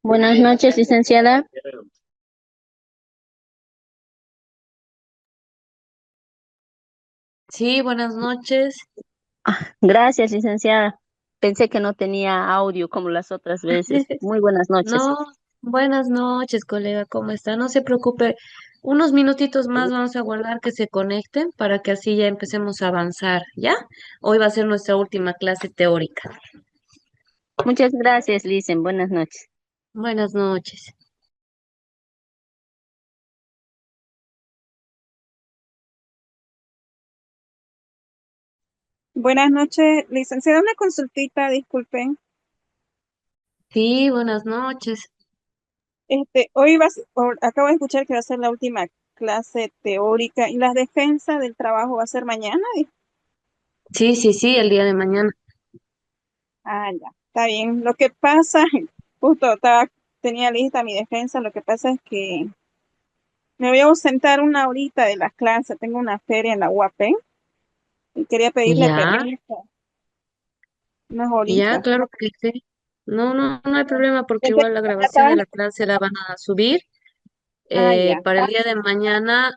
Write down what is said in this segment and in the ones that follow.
Buenas noches, licenciada. Sí, buenas noches. Gracias, licenciada. Pensé que no tenía audio como las otras veces. Muy buenas noches. No, buenas noches, colega, ¿cómo está? No se preocupe. Unos minutitos más vamos a guardar que se conecten para que así ya empecemos a avanzar, ¿ya? Hoy va a ser nuestra última clase teórica. Muchas gracias, Licen. Buenas noches. Buenas noches. Buenas noches, licenciada, una consultita, disculpen. Sí, buenas noches. Acabo de escuchar que va a ser la última clase teórica y la defensa del trabajo va a ser mañana. Sí, sí, sí, el día de mañana. Ya, está bien. Lo que pasa, tenía lista mi defensa, lo que pasa es que me voy a ausentar una horita de la clase, tengo una feria en la UAP y quería pedirle Ya, permiso, unas ya, horitas. claro que sí. No, no, no hay problema porque Pensé igual la que ya grabación de estaban- la clase la van a subir. Ya. Para el día de mañana,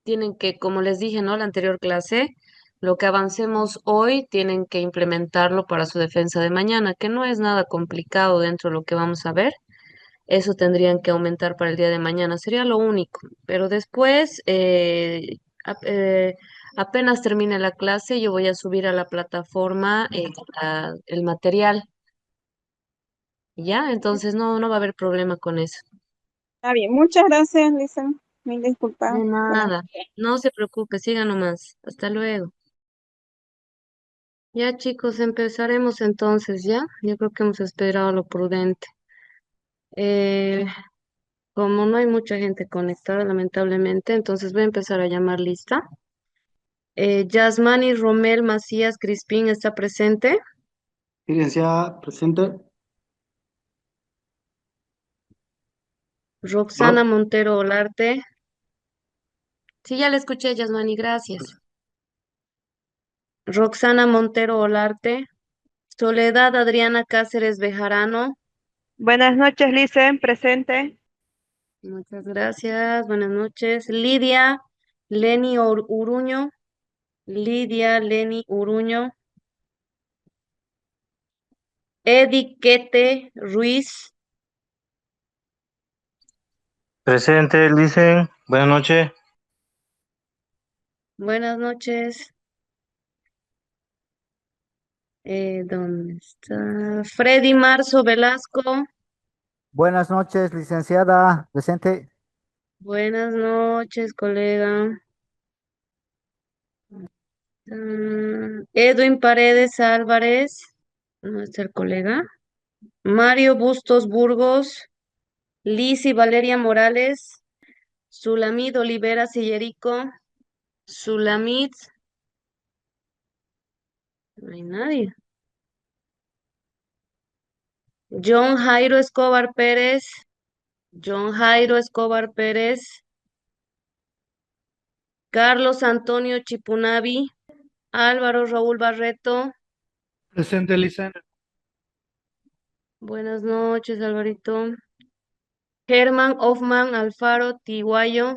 tienen que, como les dije, ¿no? La anterior clase, lo que avancemos hoy tienen que implementarlo para su defensa de mañana, que no es nada complicado dentro de lo que vamos a ver. Eso tendrían que aumentar para el día de mañana, sería lo único. Pero después, apenas termine la clase, yo voy a subir a la plataforma el material, ¿ya? Entonces no va a haber problema con eso. Está bien, muchas gracias, Lisa. Mil disculpas. De Buenas nada, no se preocupe, siga nomás. Hasta luego. Ya chicos, empezaremos entonces, ¿ya? Yo creo que hemos esperado lo prudente. Eh, Como no hay mucha gente conectada, lamentablemente, entonces voy a empezar a llamar lista. Yasmani Romel Macías Crispín está presente. Licenciada, presente. Roxana ¿Aló? Montero Olarte. Sí, ya le escuché, Yasmani, gracias. Roxana Montero Olarte. Soledad Adriana Cáceres Bejarano. Buenas noches, Licen, presente. Muchas gracias, buenas noches. Lidia Leni Uruño. Lidia Leni Uruño. Ediquete Ruiz. Presente, Licen. Buenas noches. Buenas noches. ¿Dónde está? Freddy Marzo Velasco. Buenas noches, licenciada. Presente. Buenas noches, colega. Edwin Paredes Álvarez. No está el colega. Mario Bustos Burgos. Lizzy Valeria Morales. Sulamit Olivera Sillerico. Sulamit. No hay nadie. John Jairo Escobar Pérez. John Jairo Escobar Pérez. Carlos Antonio Chipunavi. Álvaro Raúl Barreto. Presente, Licen. Buenas noches, Alvarito. Germán Hoffman Alfaro Tiguayo.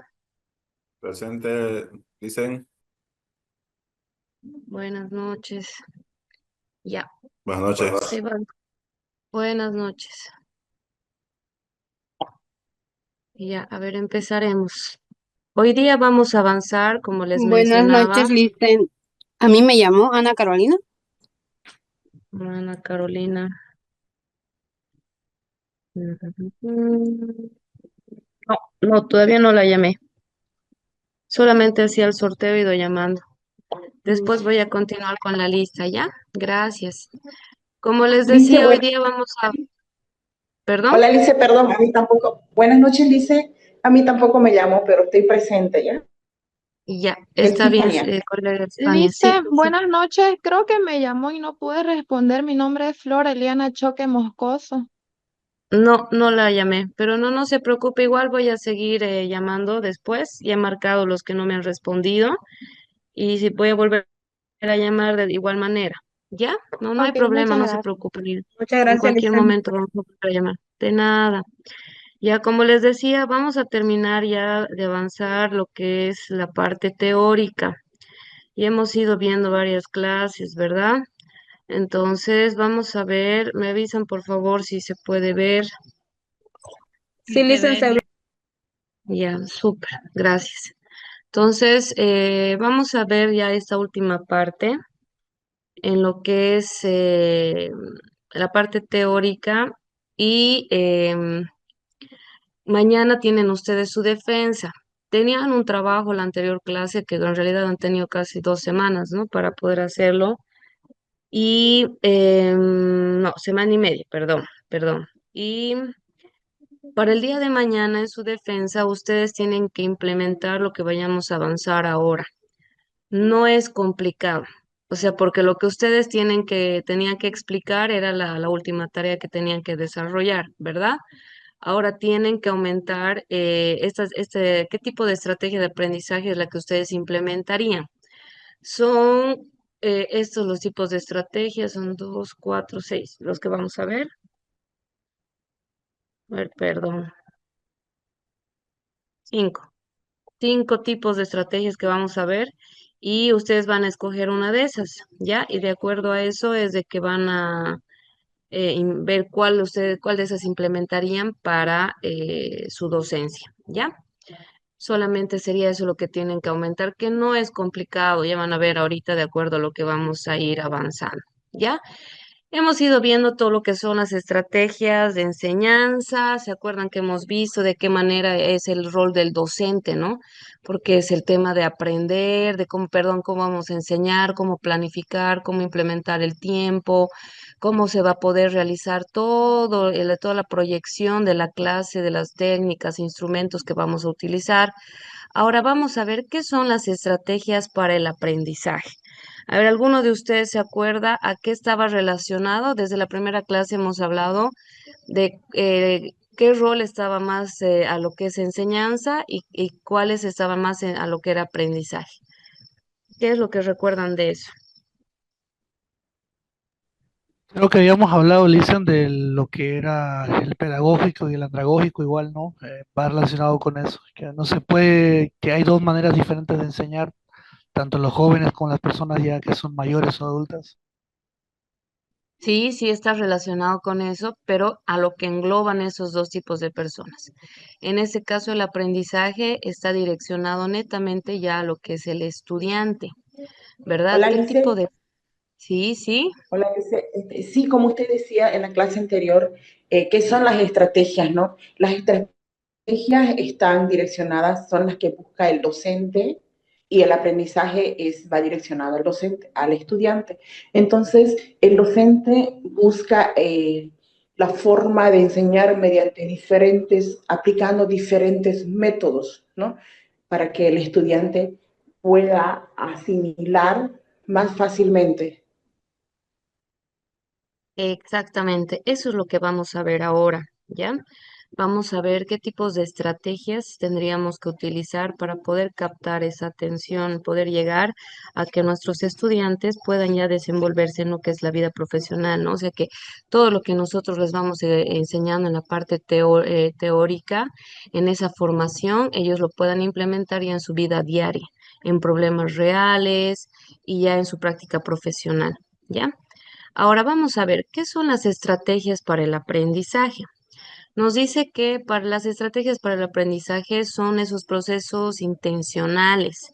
Presente, dicen. Buenas noches. Ya, Buenas noches. se van. Buenas noches. Ya, a ver, empezaremos. Hoy día vamos a avanzar, como les Buenas mencionaba. noches, Listen. A mí me llamó Ana Carolina. Ana Carolina. No, no, todavía no la llamé. Solamente hacía el sorteo y ido llamando. Después voy a continuar con la lista, ¿ya? Gracias. Como les Lice, decía, hoy día vamos a... ¿Perdón? hola Lice, perdón, a mí tampoco. Buenas noches, Lice. A mí tampoco me llamó, pero estoy presente, ¿ya? Ya, El está bien, Sinfonía. colega España. Sí, Lice, sí. buenas noches. Creo que me llamó y no pude responder. Mi nombre es Flora Eliana Choque Moscoso. No, no la llamé, pero no se preocupe, igual voy a seguir llamando después. Ya he marcado los que no me han respondido y si voy a volver a llamar de igual manera. ¿Ya? No, no hay Ok, problema, muchas no se gracias. preocupen. Muchas En gracias, cualquier Licen. momento vamos a volver a llamar. De nada. Ya, como les decía, vamos a terminar ya de avanzar lo que es la parte teórica. Y hemos ido viendo varias clases, ¿verdad? Entonces, vamos a ver, me avisan por favor si se puede ver. Sí, licenciada. Ya, súper, gracias. Entonces, vamos a ver ya esta última parte en lo que es la parte teórica y mañana tienen ustedes su defensa. Tenían un trabajo la anterior clase que en realidad han tenido casi 2 semanas, ¿no? Para poder hacerlo. Y, no, semana y media, perdón. Y para el día de mañana en su defensa, ustedes tienen que implementar lo que vayamos a avanzar ahora. No es complicado. O sea, porque lo que ustedes tenían que explicar era la última tarea que tenían que desarrollar, ¿verdad? Ahora tienen que aumentar qué tipo de estrategia de aprendizaje es la que ustedes implementarían. Son estos los tipos de estrategias, son 2, 4, 6, los que vamos a ver. A ver, perdón, 5. 5 tipos de estrategias que vamos a ver y ustedes van a escoger una de esas, ¿ya? Y de acuerdo a eso es de que van a ver cuál de esas implementarían para su docencia, ¿ya? Solamente sería eso lo que tienen que aumentar, que no es complicado, ya van a ver ahorita de acuerdo a lo que vamos a ir avanzando, ¿ya? Hemos ido viendo todo lo que son las estrategias de enseñanza, ¿se acuerdan que hemos visto de qué manera es el rol del docente, ¿no? Porque es el tema de aprender, de cómo, perdón, cómo vamos a enseñar, cómo planificar, cómo implementar el tiempo, cómo se va a poder realizar toda la proyección de la clase, de las técnicas, instrumentos que vamos a utilizar. Ahora vamos a ver qué son las estrategias para el aprendizaje. A ver, ¿alguno de ustedes se acuerda a qué estaba relacionado? Desde la primera clase hemos hablado de qué rol estaba más a lo que es enseñanza y cuáles estaban más a lo que era aprendizaje. ¿Qué es lo que recuerdan de eso? Creo que habíamos hablado, Listen, de lo que era el pedagógico y el andragógico, igual, ¿no? Va relacionado con eso, que no se puede, que hay dos maneras diferentes de enseñar, tanto los jóvenes como las personas ya que son mayores o adultas. Sí, sí está relacionado con eso, pero a lo que engloban esos dos tipos de personas. En este caso, el aprendizaje está direccionado netamente ya a lo que es el estudiante, ¿verdad? Hola, ¿Qué tipo Lice. de... Sí, sí. Hola, Lice. Sí, como usted decía en la clase anterior, ¿qué son las estrategias, no? Las estrategias están direccionadas, son las que busca el docente y el aprendizaje va direccionado al docente, al estudiante. Entonces, el docente busca la forma de enseñar mediante aplicando diferentes métodos, ¿no? Para que el estudiante pueda asimilar más fácilmente. Exactamente, eso es lo que vamos a ver ahora, ¿ya? Vamos a ver qué tipos de estrategias tendríamos que utilizar para poder captar esa atención, poder llegar a que nuestros estudiantes puedan ya desenvolverse en lo que es la vida profesional, ¿no? O sea que todo lo que nosotros les vamos enseñando en la parte teórica, en esa formación, ellos lo puedan implementar ya en su vida diaria, en problemas reales y ya en su práctica profesional, ¿ya? Ahora vamos a ver qué son las estrategias para el aprendizaje. Nos dice que para las estrategias para el aprendizaje son esos procesos intencionales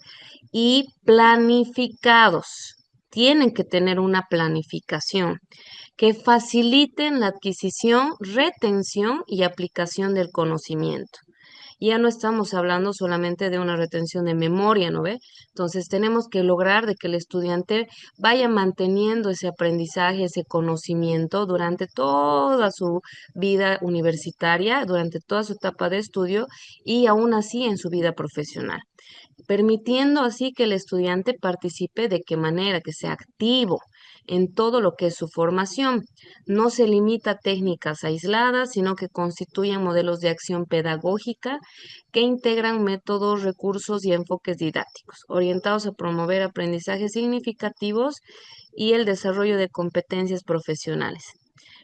y planificados. Tienen que tener una planificación que faciliten la adquisición, retención y aplicación del conocimiento. Ya no estamos hablando solamente de una retención de memoria, ¿no ve? Entonces tenemos que lograr de que el estudiante vaya manteniendo ese aprendizaje, ese conocimiento durante toda su vida universitaria, durante toda su etapa de estudio y aún así en su vida profesional, permitiendo así que el estudiante participe de qué manera, que sea activo, en todo lo que es su formación. No se limita a técnicas aisladas, sino que constituyen modelos de acción pedagógica que integran métodos, recursos y enfoques didácticos, orientados a promover aprendizajes significativos y el desarrollo de competencias profesionales.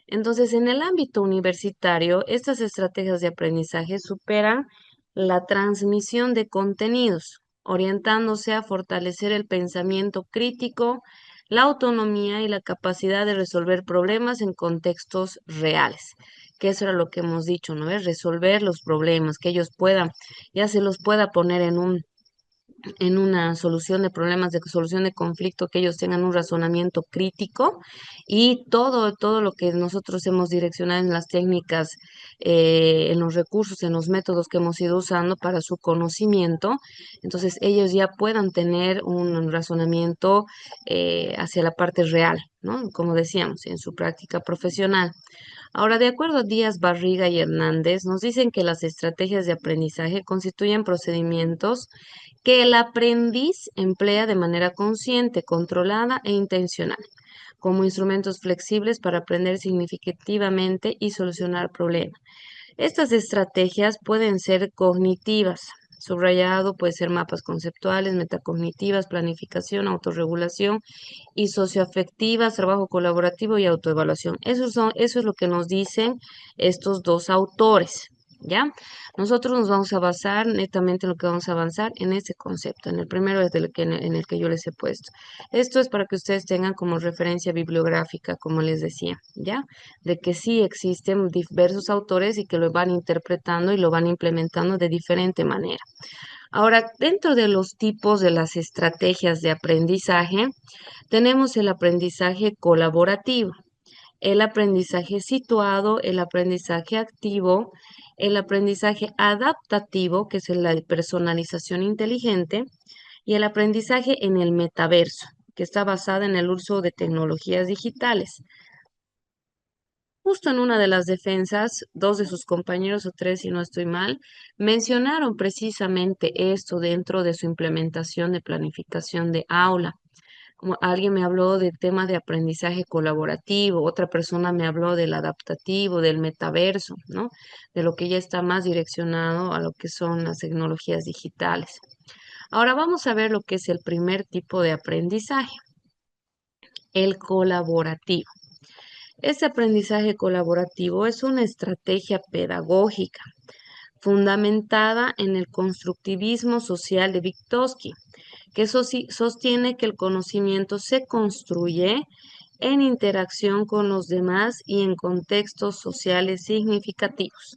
Entonces, en el ámbito universitario, estas estrategias de aprendizaje superan la transmisión de contenidos, orientándose a fortalecer el pensamiento crítico, la autonomía y la capacidad de resolver problemas en contextos reales. Que eso era lo que hemos dicho, ¿no? Es resolver los problemas, que ellos puedan, ya se los pueda poner en una solución de problemas, de solución de conflicto, que ellos tengan un razonamiento crítico y todo lo que nosotros hemos direccionado en las técnicas, en los recursos, en los métodos que hemos ido usando para su conocimiento, entonces ellos ya puedan tener un razonamiento hacia la parte real, ¿no? Como decíamos, en su práctica profesional. Ahora, de acuerdo a Díaz Barriga y Hernández, nos dicen que las estrategias de aprendizaje constituyen procedimientos que el aprendiz emplea de manera consciente, controlada e intencional, como instrumentos flexibles para aprender significativamente y solucionar problemas. Estas estrategias pueden ser cognitivas, subrayado puede ser mapas conceptuales, metacognitivas, planificación, autorregulación y socioafectivas, trabajo colaborativo y autoevaluación. Eso es lo que nos dicen estos dos autores, ¿ya? Nosotros nos vamos a basar netamente en lo que vamos a avanzar en este concepto, en el primero es en el que yo les he puesto. Esto es para que ustedes tengan como referencia bibliográfica, como les decía, ¿ya? De que sí existen diversos autores y que lo van interpretando y lo van implementando de diferente manera. Ahora, dentro de los tipos de las estrategias de aprendizaje, tenemos el aprendizaje colaborativo, el aprendizaje situado, el aprendizaje activo, el aprendizaje adaptativo, que es la personalización inteligente, y el aprendizaje en el metaverso, que está basada en el uso de tecnologías digitales. Justo en una de las defensas, dos de sus compañeros o tres, si no estoy mal, mencionaron precisamente esto dentro de su implementación de planificación de aula. Como alguien me habló del tema de aprendizaje colaborativo, otra persona me habló del adaptativo, del metaverso, ¿no? De lo que ya está más direccionado a lo que son las tecnologías digitales. Ahora vamos a ver lo que es el primer tipo de aprendizaje, el colaborativo. Este aprendizaje colaborativo es una estrategia pedagógica fundamentada en el constructivismo social de Vygotsky, que sostiene que el conocimiento se construye en interacción con los demás y en contextos sociales significativos.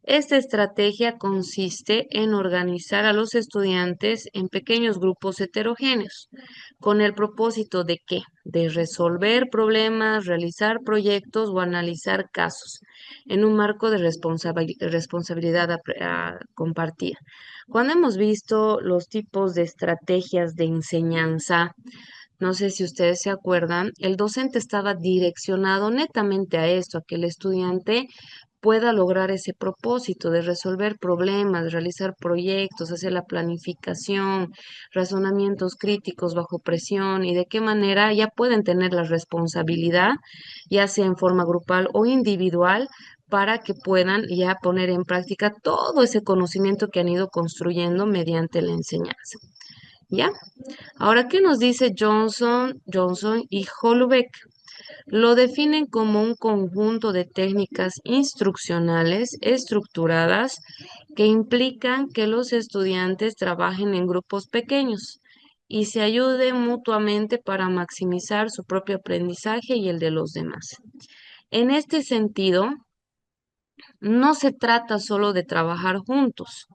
Esta estrategia consiste en organizar a los estudiantes en pequeños grupos heterogéneos, con el propósito de ¿qué? De resolver problemas, realizar proyectos o analizar casos en un marco de responsabilidad compartida. Cuando hemos visto los tipos de estrategias de enseñanza, no sé si ustedes se acuerdan, el docente estaba direccionado netamente a esto, a que el estudiante pueda lograr ese propósito de resolver problemas, realizar proyectos, hacer la planificación, razonamientos críticos bajo presión y de qué manera ya pueden tener la responsabilidad, ya sea en forma grupal o individual, para que puedan ya poner en práctica todo ese conocimiento que han ido construyendo mediante la enseñanza. ¿Ya? Ahora, ¿qué nos dice Johnson y Holoubek? Lo definen como un conjunto de técnicas instruccionales estructuradas que implican que los estudiantes trabajen en grupos pequeños y se ayuden mutuamente para maximizar su propio aprendizaje y el de los demás. En este sentido, no se trata solo de trabajar juntos,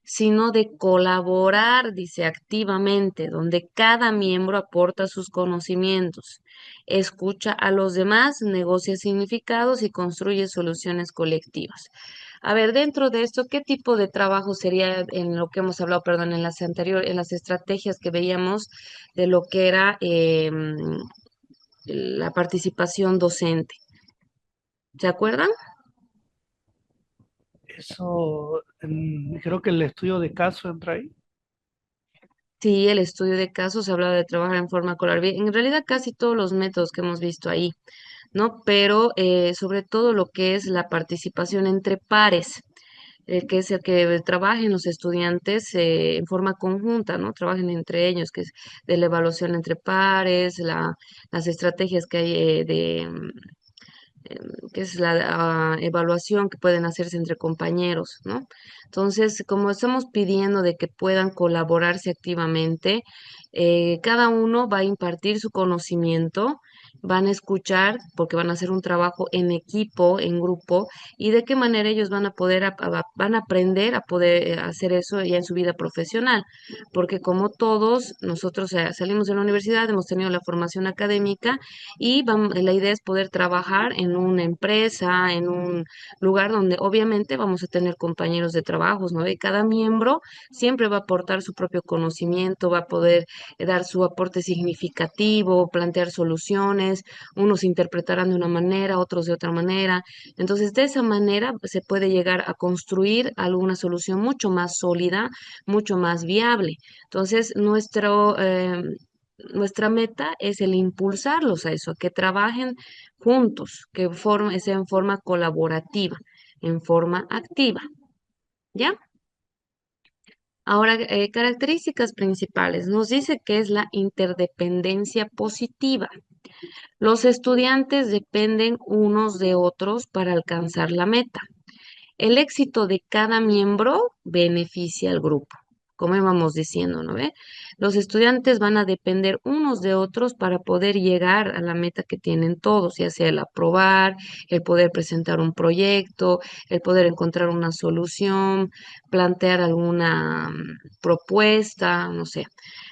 sino de colaborar, dice, activamente, donde cada miembro aporta sus conocimientos, escucha a los demás, negocia significados y construye soluciones colectivas. A ver, dentro de esto, ¿qué tipo de trabajo sería en lo que hemos hablado, perdón, en las anteriores, en las estrategias que veíamos de lo que era la participación docente? ¿Se acuerdan? Eso, creo que el estudio de caso entra ahí. Sí, el estudio de casos hablaba de trabajar en forma colaborativa. En realidad casi todos los métodos que hemos visto ahí, ¿no? Pero sobre todo lo que es la participación entre pares, que es el que trabajen los estudiantes en forma conjunta, ¿no? Trabajen entre ellos, que es de la evaluación entre pares, las estrategias que hay que es la evaluación que pueden hacerse entre compañeros, ¿no? Entonces, como estamos pidiendo de que puedan colaborarse activamente, cada uno va a impartir su conocimiento, van a escuchar, porque van a hacer un trabajo en equipo, en grupo, y de qué manera ellos van a poder, van a aprender a poder hacer eso ya en su vida profesional, porque como todos, nosotros salimos de la universidad, hemos tenido la formación académica, y la idea es poder trabajar en una empresa, en un lugar donde obviamente vamos a tener compañeros de trabajos, ¿no? Y cada miembro siempre va a aportar su propio conocimiento, va a poder dar su aporte significativo, plantear soluciones, unos interpretarán de una manera, otros de otra manera. Entonces, de esa manera se puede llegar a construir alguna solución mucho más sólida, mucho más viable. Entonces, nuestra meta es el impulsarlos a eso, a que trabajen juntos, que sea en forma colaborativa, en forma activa. ¿Ya? Ahora, características principales. Nos dice que es la interdependencia positiva. Los estudiantes dependen unos de otros para alcanzar la meta. El éxito de cada miembro beneficia al grupo, como íbamos diciendo, ¿no ve? Los estudiantes van a depender unos de otros para poder llegar a la meta que tienen todos, ya sea el aprobar, el poder presentar un proyecto, el poder encontrar una solución, plantear alguna propuesta, no sé.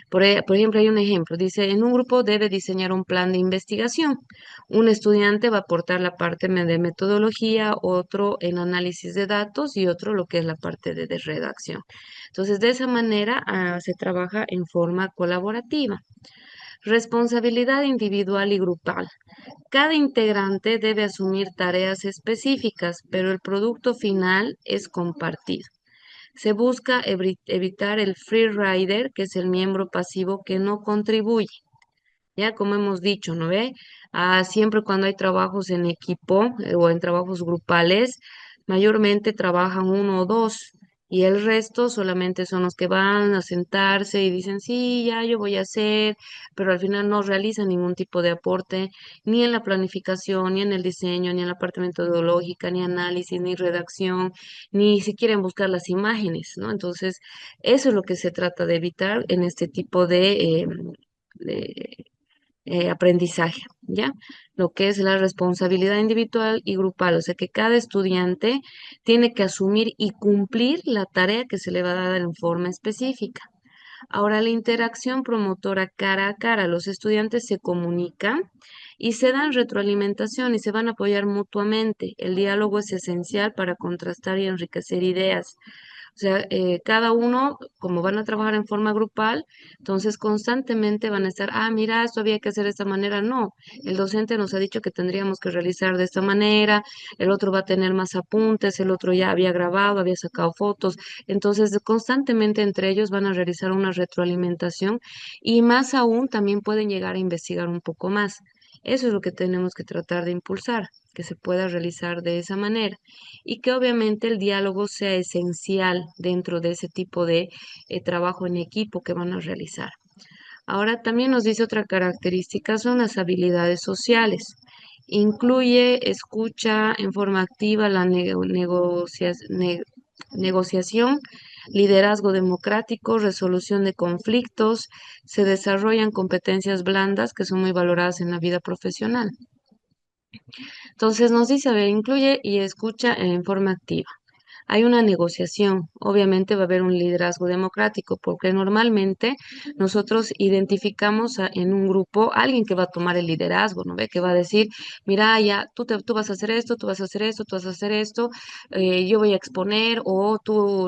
Por ejemplo, hay un ejemplo, dice, en un grupo debe diseñar un plan de investigación. Un estudiante va a aportar la parte de metodología, otro en análisis de datos y otro lo que es la parte de redacción. Entonces, de esa manera se trabaja en forma colaborativa. Responsabilidad individual y grupal. Cada integrante debe asumir tareas específicas, pero el producto final es compartido. Se busca evitar el free rider, que es el miembro pasivo que no contribuye. Ya como hemos dicho, ¿no ve? Siempre cuando hay trabajos en equipo o en trabajos grupales, mayormente trabajan uno o dos y el resto solamente son los que van a sentarse y dicen, sí, ya yo voy a hacer, pero al final no realizan ningún tipo de aporte ni en la planificación, ni en el diseño, ni en la parte metodológica, ni análisis, ni redacción, ni si quieren buscar las imágenes, ¿no? Entonces, eso es lo que se trata de evitar en este tipo de aprendizaje, ¿ya? Lo que es la responsabilidad individual y grupal, o sea que cada estudiante tiene que asumir y cumplir la tarea que se le va a dar en forma específica. Ahora, la interacción promotora cara a cara, los estudiantes se comunican y se dan retroalimentación y se van a apoyar mutuamente. El diálogo es esencial para contrastar y enriquecer ideas. O sea, cada uno, como van a trabajar en forma grupal, entonces constantemente van a estar, mira, esto había que hacer de esta manera. No, el docente nos ha dicho que tendríamos que realizar de esta manera, el otro va a tener más apuntes, el otro ya había grabado, había sacado fotos. Entonces, constantemente entre ellos van a realizar una retroalimentación y más aún también pueden llegar a investigar un poco más. Eso es lo que tenemos que tratar de impulsar, que se pueda realizar de esa manera y que obviamente el diálogo sea esencial dentro de ese tipo de trabajo en equipo que van a realizar. Ahora también nos dice otra característica, son las habilidades sociales. Incluye escucha en forma activa, la negociación, liderazgo democrático, resolución de conflictos, se desarrollan competencias blandas que son muy valoradas en la vida profesional. Entonces nos dice, a ver, incluye y escucha en forma activa. Hay una negociación, obviamente va a haber un liderazgo democrático, porque normalmente nosotros identificamos en un grupo a alguien que va a tomar el liderazgo, ¿no ve? Que va a decir, mira, ya, tú vas a hacer esto, tú vas a hacer esto, tú vas a hacer esto, yo voy a exponer, o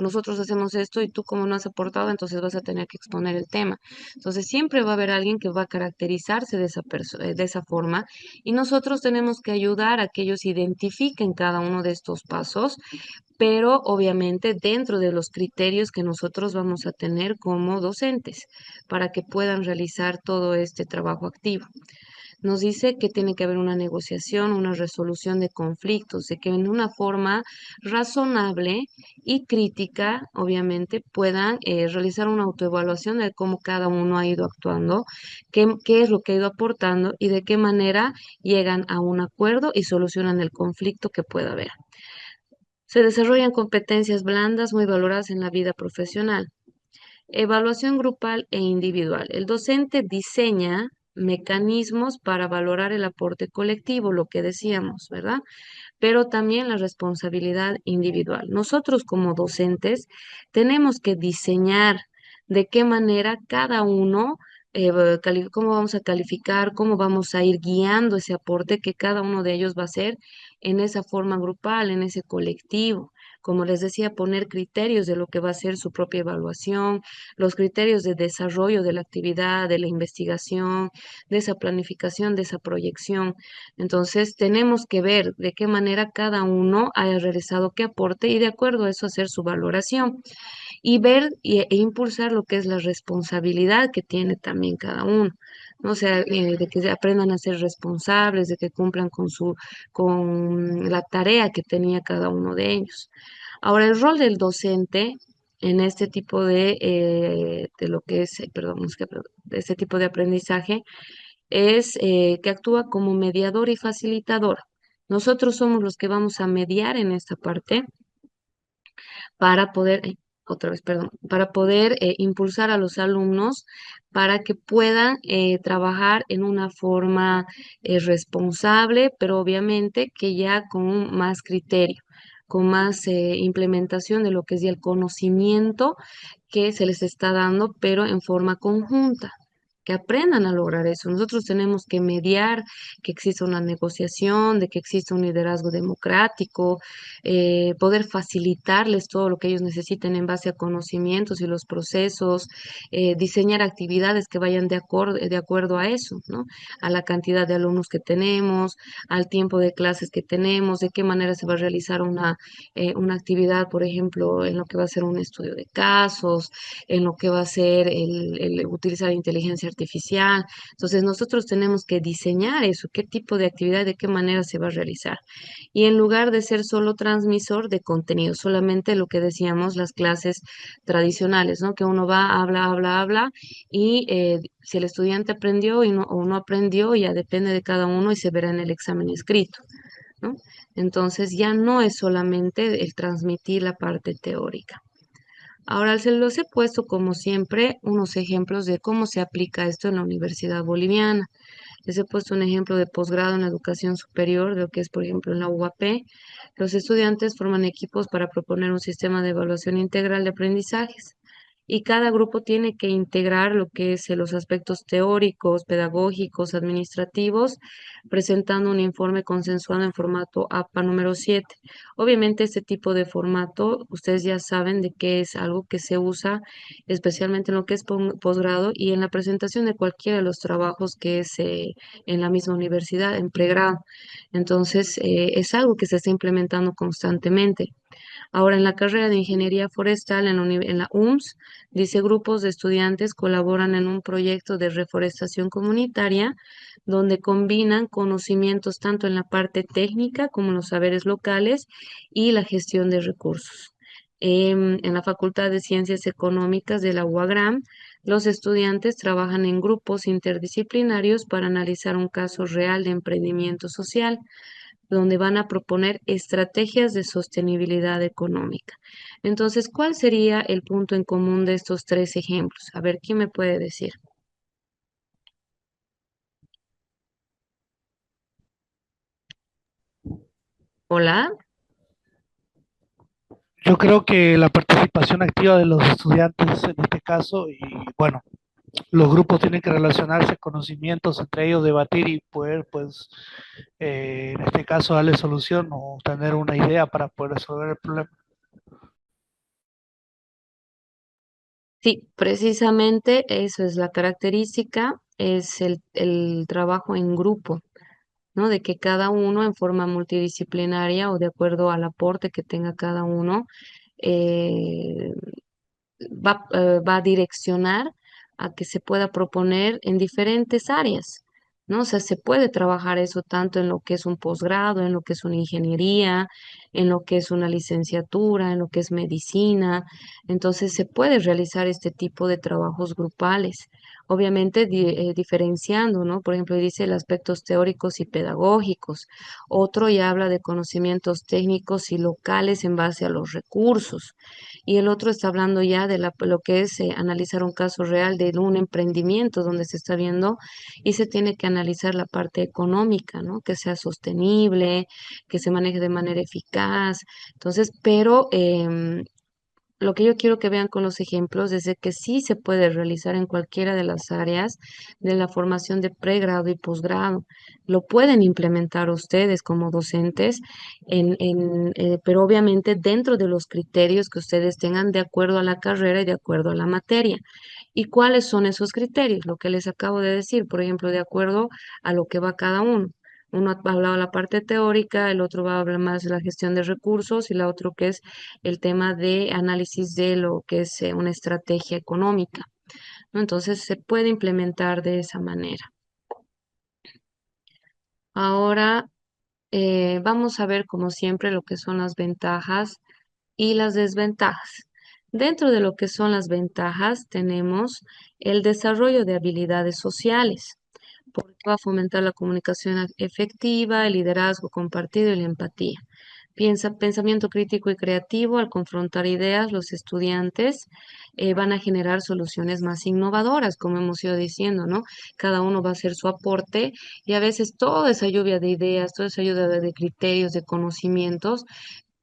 nosotros hacemos esto y tú como no has aportado, entonces vas a tener que exponer el tema. Entonces siempre va a haber alguien que va a caracterizarse de esa forma y nosotros tenemos que ayudar a que ellos identifiquen cada uno de estos pasos pero obviamente dentro de los criterios que nosotros vamos a tener como docentes para que puedan realizar todo este trabajo activo. Nos dice que tiene que haber una negociación, una resolución de conflictos, de que en una forma razonable y crítica, obviamente, puedan realizar una autoevaluación de cómo cada uno ha ido actuando, qué es lo que ha ido aportando y de qué manera llegan a un acuerdo y solucionan el conflicto que pueda haber. Se desarrollan competencias blandas muy valoradas en la vida profesional. Evaluación grupal e individual. El docente diseña mecanismos para valorar el aporte colectivo, lo que decíamos, ¿verdad? Pero también la responsabilidad individual. Nosotros como docentes tenemos que diseñar de qué manera cada uno, cómo vamos a calificar, cómo vamos a ir guiando ese aporte que cada uno de ellos va a hacer en esa forma grupal, en ese colectivo. Como les decía, poner criterios de lo que va a ser su propia evaluación, los criterios de desarrollo de la actividad, de la investigación, de esa planificación, de esa proyección. Entonces, tenemos que ver de qué manera cada uno haya realizado qué aporte y de acuerdo a eso hacer su valoración y ver e impulsar lo que es la responsabilidad que tiene también cada uno. ¿No? O sea, de que aprendan a ser responsables, de que cumplan con la tarea que tenía cada uno de ellos. Ahora, el rol del docente en este tipo de lo que es, perdón, de este tipo de aprendizaje es que actúa como mediador y facilitador. Nosotros somos los que vamos a mediar en esta parte para poder, otra vez, perdón, para poder impulsar a los alumnos para que puedan trabajar en una forma responsable, pero obviamente que ya con más criterio, con más implementación de lo que es ya el conocimiento que se les está dando, pero en forma conjunta, que aprendan a lograr eso. Nosotros tenemos que mediar, que exista una negociación, de que exista un liderazgo democrático, poder facilitarles todo lo que ellos necesiten en base a conocimientos y los procesos, diseñar actividades que vayan de acuerdo a eso, ¿no? A la cantidad de alumnos que tenemos, al tiempo de clases que tenemos, de qué manera se va a realizar una actividad, por ejemplo, en lo que va a ser un estudio de casos, en lo que va a ser el utilizar inteligencia artificial. Entonces, nosotros tenemos que diseñar eso, qué tipo de actividad, de qué manera se va a realizar. Y en lugar de ser solo transmisor de contenido, solamente lo que decíamos, las clases tradicionales, ¿no? Que uno va, habla, habla, habla, y si el estudiante aprendió o no aprendió, ya depende de cada uno y se verá en el examen escrito, ¿no? Entonces ya no es solamente el transmitir la parte teórica. Ahora se los he puesto, como siempre, unos ejemplos de cómo se aplica esto en la Universidad Boliviana. Les he puesto un ejemplo de posgrado en educación superior, de lo que es, por ejemplo, en la UAP. Los estudiantes forman equipos para proponer un sistema de evaluación integral de aprendizajes y cada grupo tiene que integrar lo que es los aspectos teóricos, pedagógicos, administrativos, presentando un informe consensuado en formato APA número 7. Obviamente este tipo de formato, ustedes ya saben de que es algo que se usa especialmente en lo que es posgrado y en la presentación de cualquiera de los trabajos que es en la misma universidad, en pregrado. Entonces, es algo que se está implementando constantemente. Ahora, en la carrera de Ingeniería Forestal en la UMS, dice grupos de estudiantes colaboran en un proyecto de reforestación comunitaria donde combinan conocimientos tanto en la parte técnica como en los saberes locales y la gestión de recursos. En la Facultad de Ciencias Económicas de la UAGRAM, los estudiantes trabajan en grupos interdisciplinarios para analizar un caso real de emprendimiento social donde van a proponer estrategias de sostenibilidad económica. Entonces, ¿cuál sería el punto en común de estos tres ejemplos? A ver, ¿quién me puede decir? Hola. Yo creo que la participación activa de los estudiantes en este caso, y bueno, los grupos tienen que relacionarse, conocimientos entre ellos, debatir y poder, pues, en este caso, darle solución o tener una idea para poder resolver el problema. Sí, precisamente eso es la característica, es el trabajo en grupo. ¿no? De que cada uno en forma multidisciplinaria o de acuerdo al aporte que tenga cada uno, eh, va a direccionar a que se pueda proponer en diferentes áreas, ¿no? O sea, se puede trabajar eso tanto en lo que es un posgrado, en lo que es una ingeniería, en lo que es una licenciatura, en lo que es medicina. Entonces, se puede realizar este tipo de trabajos grupales. Obviamente diferenciando, ¿no? Por ejemplo, dice el aspectos teóricos y pedagógicos. Otro ya habla de conocimientos técnicos y locales en base a los recursos y el otro está hablando ya de lo que es analizar un caso real de un emprendimiento donde se está viendo y se tiene que analizar la parte económica, ¿no? Que sea sostenible, que se maneje de manera eficaz. Entonces, pero lo que yo quiero que vean con los ejemplos es de que sí se puede realizar en cualquiera de las áreas de la formación de pregrado y posgrado. Lo pueden implementar ustedes como docentes, pero obviamente dentro de los criterios que ustedes tengan de acuerdo a la carrera y de acuerdo a la materia. ¿Y cuáles son esos criterios? Lo que les acabo de decir, por ejemplo, de acuerdo a lo que va cada uno. Uno ha hablado de la parte teórica, el otro va a hablar más de la gestión de recursos y la otro que es el tema de análisis de lo que es una estrategia económica, ¿no? Entonces se puede implementar de esa manera. Ahora vamos a ver, como siempre, lo que son las ventajas y las desventajas. Dentro de lo que son las ventajas tenemos el desarrollo de habilidades sociales, porque va a fomentar la comunicación efectiva, el liderazgo compartido y la empatía. Pensamiento crítico y creativo, al confrontar ideas, los estudiantes van a generar soluciones más innovadoras, como hemos ido diciendo, ¿no? Cada uno va a hacer su aporte y a veces toda esa lluvia de ideas, toda esa lluvia de criterios, de conocimientos,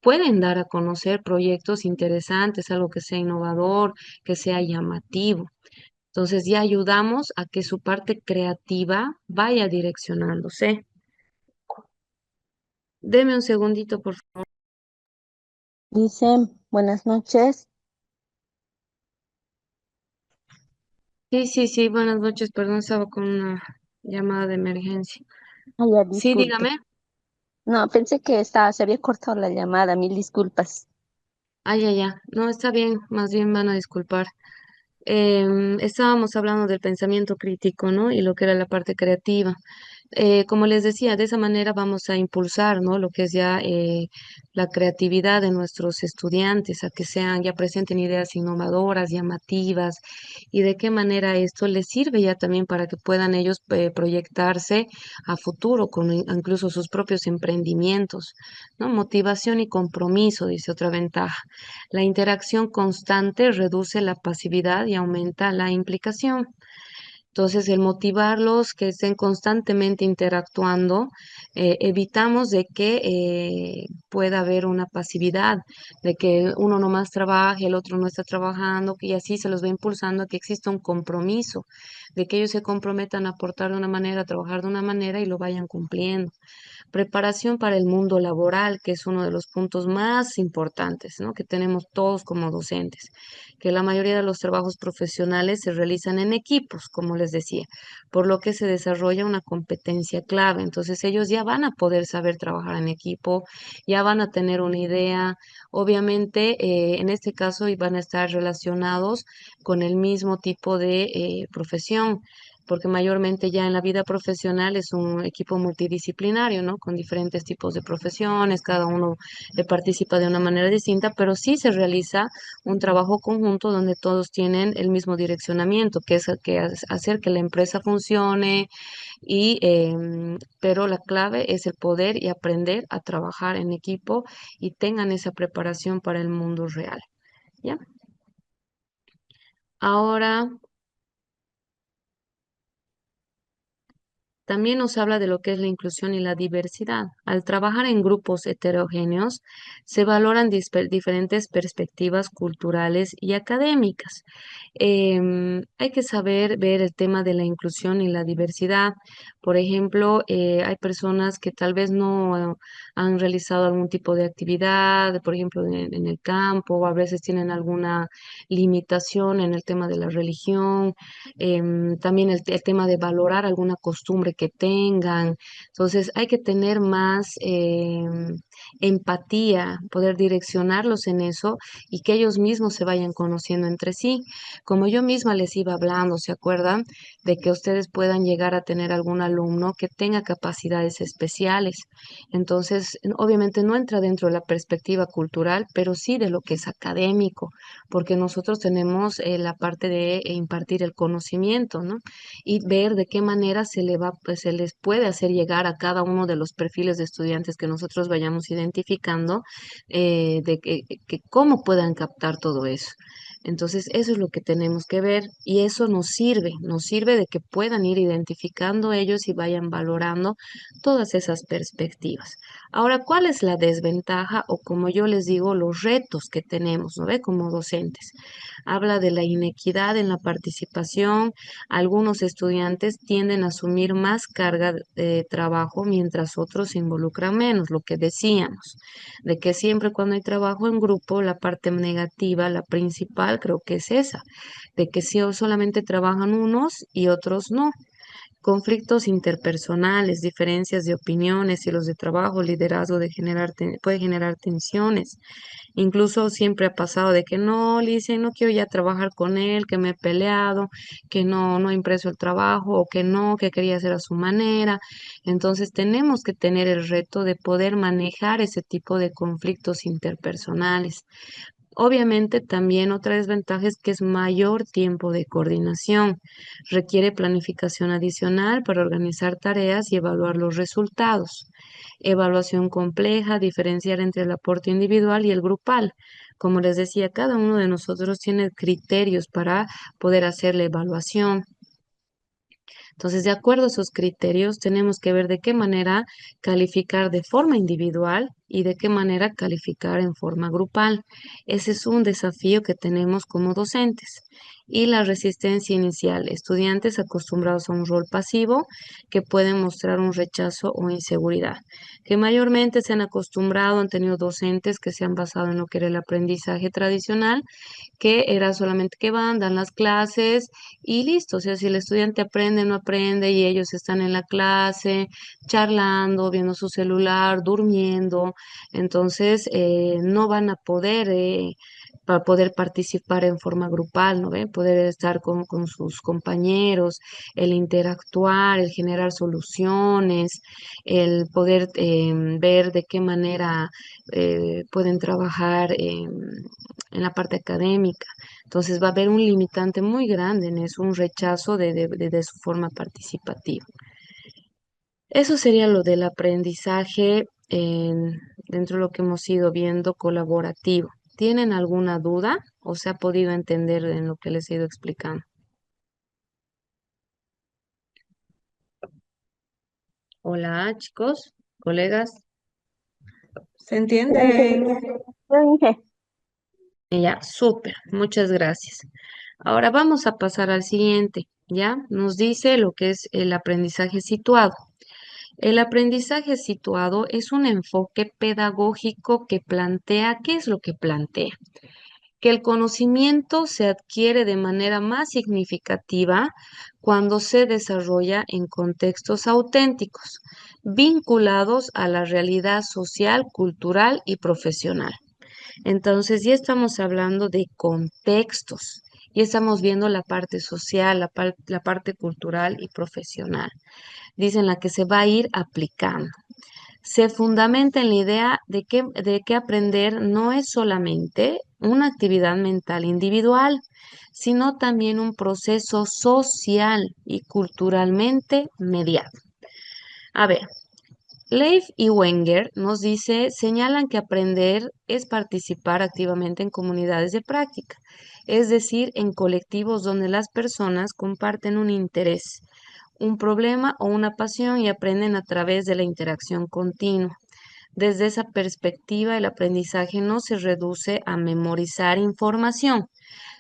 pueden dar a conocer proyectos interesantes, algo que sea innovador, que sea llamativo. Entonces ya ayudamos a que su parte creativa vaya direccionándose. Deme un segundito, por favor. Dice, buenas noches. Sí, buenas noches, perdón, estaba con una llamada de emergencia. Ah, ya, Sí, disculpe. dígame. No, pensé que se había cortado la llamada, mil disculpas. Ya. No, está bien, más bien van a disculpar. Estábamos hablando del pensamiento crítico, ¿no? Y lo que era la parte creativa. Como les decía, de esa manera vamos a impulsar, ¿no? Lo que es ya la creatividad de nuestros estudiantes, a que sean, ya presenten ideas innovadoras, llamativas, y de qué manera esto les sirve ya también para que puedan ellos proyectarse a futuro con incluso sus propios emprendimientos, ¿no? Motivación y compromiso, dice otra ventaja. La interacción constante reduce la pasividad y aumenta la implicación. Entonces, el motivarlos, que estén constantemente interactuando, evitamos de que pueda haber una pasividad, de que uno nomás trabaje, el otro no está trabajando, y así se los va impulsando a que exista un compromiso, de que ellos se comprometan a aportar de una manera, a trabajar de una manera y lo vayan cumpliendo. Preparación para el mundo laboral, que es uno de los puntos más importantes, ¿no? Que tenemos todos como docentes, que la mayoría de los trabajos profesionales se realizan en equipos, como les decía, por lo que se desarrolla una competencia clave. Entonces ellos ya van a poder saber trabajar en equipo, ya van a tener una idea. Obviamente, en este caso, y van a estar relacionados con el mismo tipo de profesión, porque mayormente ya en la vida profesional es un equipo multidisciplinario, ¿no? Con diferentes tipos de profesiones, cada uno participa de una manera distinta, pero sí se realiza un trabajo conjunto donde todos tienen el mismo direccionamiento, que es hacer que la empresa funcione, pero la clave es el poder y aprender a trabajar en equipo y tengan esa preparación para el mundo real, ¿ya? Ahora también nos habla de lo que es la inclusión y la diversidad. Al trabajar en grupos heterogéneos, se valoran diferentes perspectivas culturales y académicas. Hay que saber ver el tema de la inclusión y la diversidad, Por ejemplo, hay personas que tal vez no han realizado algún tipo de actividad, por ejemplo, en el campo, o a veces tienen alguna limitación en el tema de la religión, también el tema de valorar alguna costumbre que tengan. Entonces, hay que tener más empatía, poder direccionarlos en eso y que ellos mismos se vayan conociendo entre sí. Como yo misma les iba hablando, ¿se acuerdan? De que ustedes puedan llegar a tener algún alumno que tenga capacidades especiales. Entonces, obviamente no entra dentro de la perspectiva cultural, pero sí de lo que es académico, porque nosotros tenemos la parte de impartir el conocimiento, ¿no? Y ver de qué manera pues, se les puede hacer llegar a cada uno de los perfiles de estudiantes que nosotros vayamos identificando, de que cómo puedan captar todo eso. Entonces, eso es lo que tenemos que ver y eso nos sirve de que puedan ir identificando ellos y vayan valorando todas esas perspectivas. Ahora, ¿cuál es la desventaja o como yo les digo, los retos que tenemos, ¿no ve? Como docentes. Habla de la inequidad en la participación. Algunos estudiantes tienden a asumir más carga de trabajo mientras otros se involucran menos, lo que decíamos, de que siempre cuando hay trabajo en grupo, la parte negativa, la principal, creo que es esa, de que si solamente trabajan unos y otros no. Conflictos interpersonales, diferencias de opiniones, estilos de trabajo, liderazgo puede generar tensiones. Incluso siempre ha pasado de que no, Lice, no quiero ya trabajar con él, que me he peleado, que no he impreso el trabajo o que no, que quería hacer a su manera. Entonces tenemos que tener el reto de poder manejar ese tipo de conflictos interpersonales. Obviamente también otra desventaja es que es mayor tiempo de coordinación. Requiere planificación adicional para organizar tareas y evaluar los resultados. Evaluación compleja, diferenciar entre el aporte individual y el grupal. Como les decía, cada uno de nosotros tiene criterios para poder hacer la evaluación. Entonces, de acuerdo a esos criterios, tenemos que ver de qué manera calificar de forma individual y de qué manera calificar en forma grupal. Ese es un desafío que tenemos como docentes. Y la resistencia inicial, estudiantes acostumbrados a un rol pasivo que pueden mostrar un rechazo o inseguridad, que mayormente se han acostumbrado, han tenido docentes que se han basado en lo que era el aprendizaje tradicional, que era solamente que van, dan las clases y listo. O sea, si el estudiante aprende, no aprende y ellos están en la clase, charlando, viendo su celular, durmiendo, entonces no van a poder, para poder participar en forma grupal, ¿no ve? Poder estar con sus compañeros, el interactuar, el generar soluciones, el poder ver de qué manera pueden trabajar en la parte académica. Entonces va a haber un limitante muy grande en eso, un rechazo de su forma participativa. Eso sería lo del aprendizaje dentro de lo que hemos ido viendo colaborativo. ¿Tienen alguna duda o se ha podido entender en lo que les he ido explicando? Hola, chicos, colegas. ¿Se entiende? Ya, súper, muchas gracias. Ahora vamos a pasar al siguiente, ¿ya? Nos dice lo que es el aprendizaje situado. El aprendizaje situado es un enfoque pedagógico que plantea, ¿qué es lo que plantea? Que el conocimiento se adquiere de manera más significativa cuando se desarrolla en contextos auténticos, vinculados a la realidad social, cultural y profesional. Entonces, ya estamos hablando de contextos, ya estamos viendo la parte social, la parte cultural y profesional. Dicen la que se va a ir aplicando. Se fundamenta en la idea de que aprender no es solamente una actividad mental individual, sino también un proceso social y culturalmente mediado. A ver, Leif y Wenger señalan que aprender es participar activamente en comunidades de práctica, es decir, en colectivos donde las personas comparten un interés, un problema o una pasión y aprenden a través de la interacción continua. Desde esa perspectiva, el aprendizaje no se reduce a memorizar información,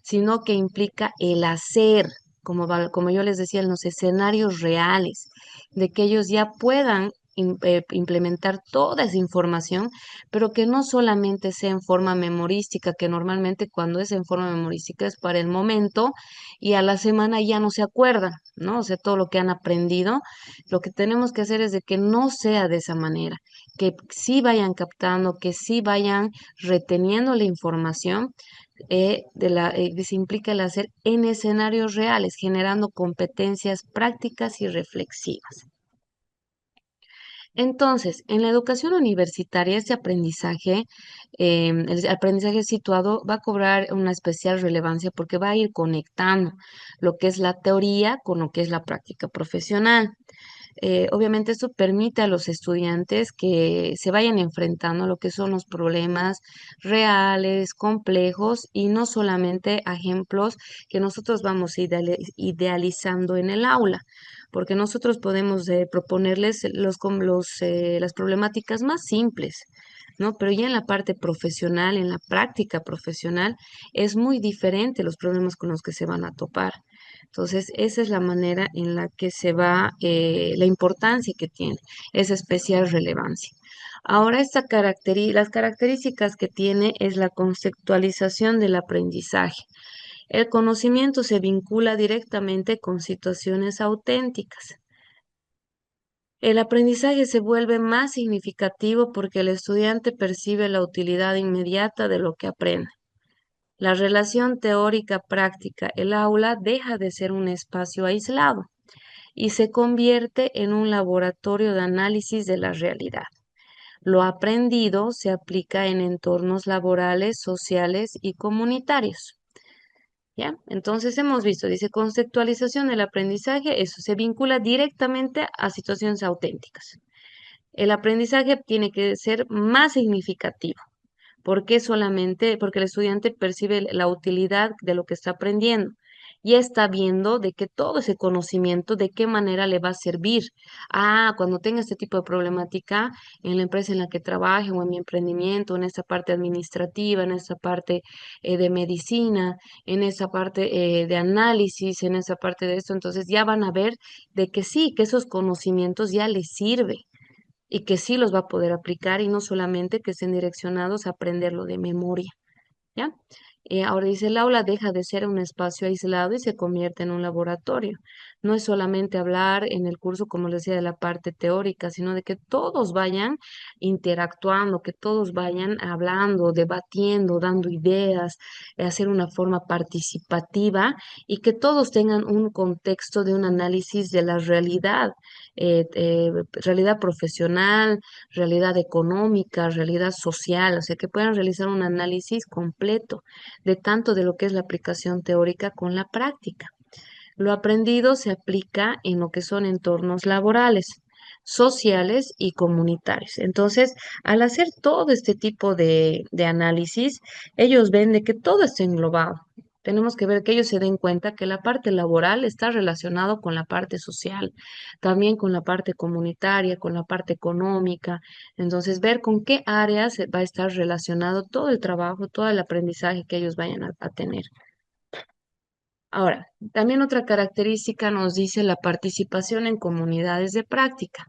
sino que implica el hacer, como yo les decía, en los escenarios reales, de que ellos ya puedan implementar toda esa información, pero que no solamente sea en forma memorística, que normalmente cuando es en forma memorística es para el momento y a la semana ya no se acuerdan, ¿no? O sea, todo lo que han aprendido, lo que tenemos que hacer es de que no sea de esa manera, que sí vayan captando, que sí vayan reteniendo la información que se implica el hacer en escenarios reales, generando competencias prácticas y reflexivas. Entonces, en la educación universitaria, este aprendizaje, el aprendizaje situado va a cobrar una especial relevancia porque va a ir conectando lo que es la teoría con lo que es la práctica profesional. Obviamente esto permite a los estudiantes que se vayan enfrentando a lo que son los problemas reales, complejos y no solamente a ejemplos que nosotros vamos idealizando en el aula, porque nosotros podemos proponerles las problemáticas más simples. ¿No? Pero ya en la parte profesional, en la práctica profesional, es muy diferente los problemas con los que se van a topar. Entonces, esa es la manera en la que se va, la importancia que tiene, esa especial relevancia. Ahora, las características que tiene es la conceptualización del aprendizaje. El conocimiento se vincula directamente con situaciones auténticas. El aprendizaje se vuelve más significativo porque el estudiante percibe la utilidad inmediata de lo que aprende. La relación teórica-práctica, el aula deja de ser un espacio aislado y se convierte en un laboratorio de análisis de la realidad. Lo aprendido se aplica en entornos laborales, sociales y comunitarios. ¿Ya? Entonces hemos visto, dice conceptualización del aprendizaje, eso se vincula directamente a situaciones auténticas. El aprendizaje tiene que ser más significativo. ¿Por qué solamente? Porque el estudiante percibe la utilidad de lo que está aprendiendo. Ya está viendo de que todo ese conocimiento, de qué manera le va a servir. Ah, cuando tenga este tipo de problemática en la empresa en la que trabaje o en mi emprendimiento, en esta parte administrativa, en esta parte de medicina, en esa parte de análisis, en esa parte de esto, entonces ya van a ver de que sí, que esos conocimientos ya les sirven y que sí los va a poder aplicar y no solamente que estén direccionados a aprenderlo de memoria, ¿ya? Ahora dice, el aula deja de ser un espacio aislado y se convierte en un laboratorio. No es solamente hablar en el curso, como les decía, de la parte teórica, sino de que todos vayan interactuando, que todos vayan hablando, debatiendo, dando ideas, hacer una forma participativa y que todos tengan un contexto de un análisis de la realidad, realidad profesional, realidad económica, realidad social, o sea, que puedan realizar un análisis completo de tanto de lo que es la aplicación teórica con la práctica. Lo aprendido se aplica en lo que son entornos laborales, sociales y comunitarios. Entonces, al hacer todo este tipo de análisis, ellos ven de que todo está englobado. Tenemos que ver que ellos se den cuenta que la parte laboral está relacionado con la parte social, también con la parte comunitaria, con la parte económica. Entonces, ver con qué áreas va a estar relacionado todo el trabajo, todo el aprendizaje que ellos vayan a tener. Ahora, también otra característica nos dice la participación en comunidades de práctica.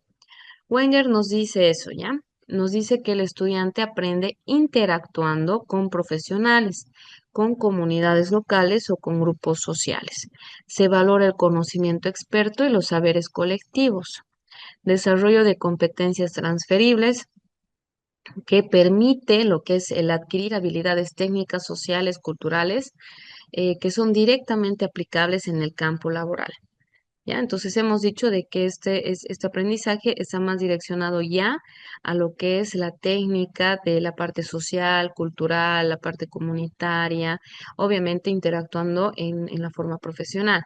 Wenger nos dice eso, ¿ya? Nos dice que el estudiante aprende interactuando con profesionales, con comunidades locales o con grupos sociales. Se valora el conocimiento experto y los saberes colectivos. Desarrollo de competencias transferibles que permite lo que es el adquirir habilidades técnicas, sociales, culturales, que son directamente aplicables en el campo laboral. ¿Ya? Entonces hemos dicho de que este aprendizaje está más direccionado ya a lo que es la técnica de la parte social, cultural, la parte comunitaria, obviamente interactuando en la forma profesional.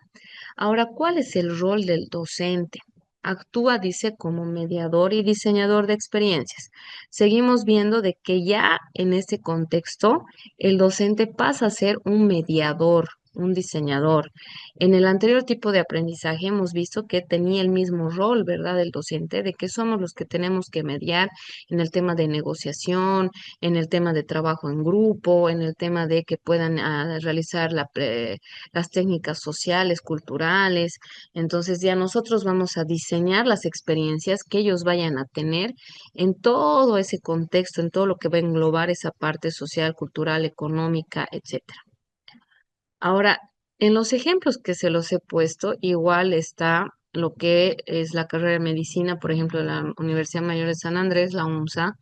Ahora, ¿cuál es el rol del docente? Actúa, dice, como mediador y diseñador de experiencias. Seguimos viendo de que ya en este contexto el docente pasa a ser un mediador, un diseñador. En el anterior tipo de aprendizaje hemos visto que tenía el mismo rol, ¿verdad?, del docente, de que somos los que tenemos que mediar en el tema de negociación, en el tema de trabajo en grupo, en el tema de que puedan realizar las técnicas sociales, culturales. Entonces ya nosotros vamos a diseñar las experiencias que ellos vayan a tener en todo ese contexto, en todo lo que va a englobar esa parte social, cultural, económica, etcétera. Ahora, en los ejemplos que se los he puesto, igual está lo que es la carrera de medicina, por ejemplo, de la Universidad Mayor de San Andrés, la UMSA,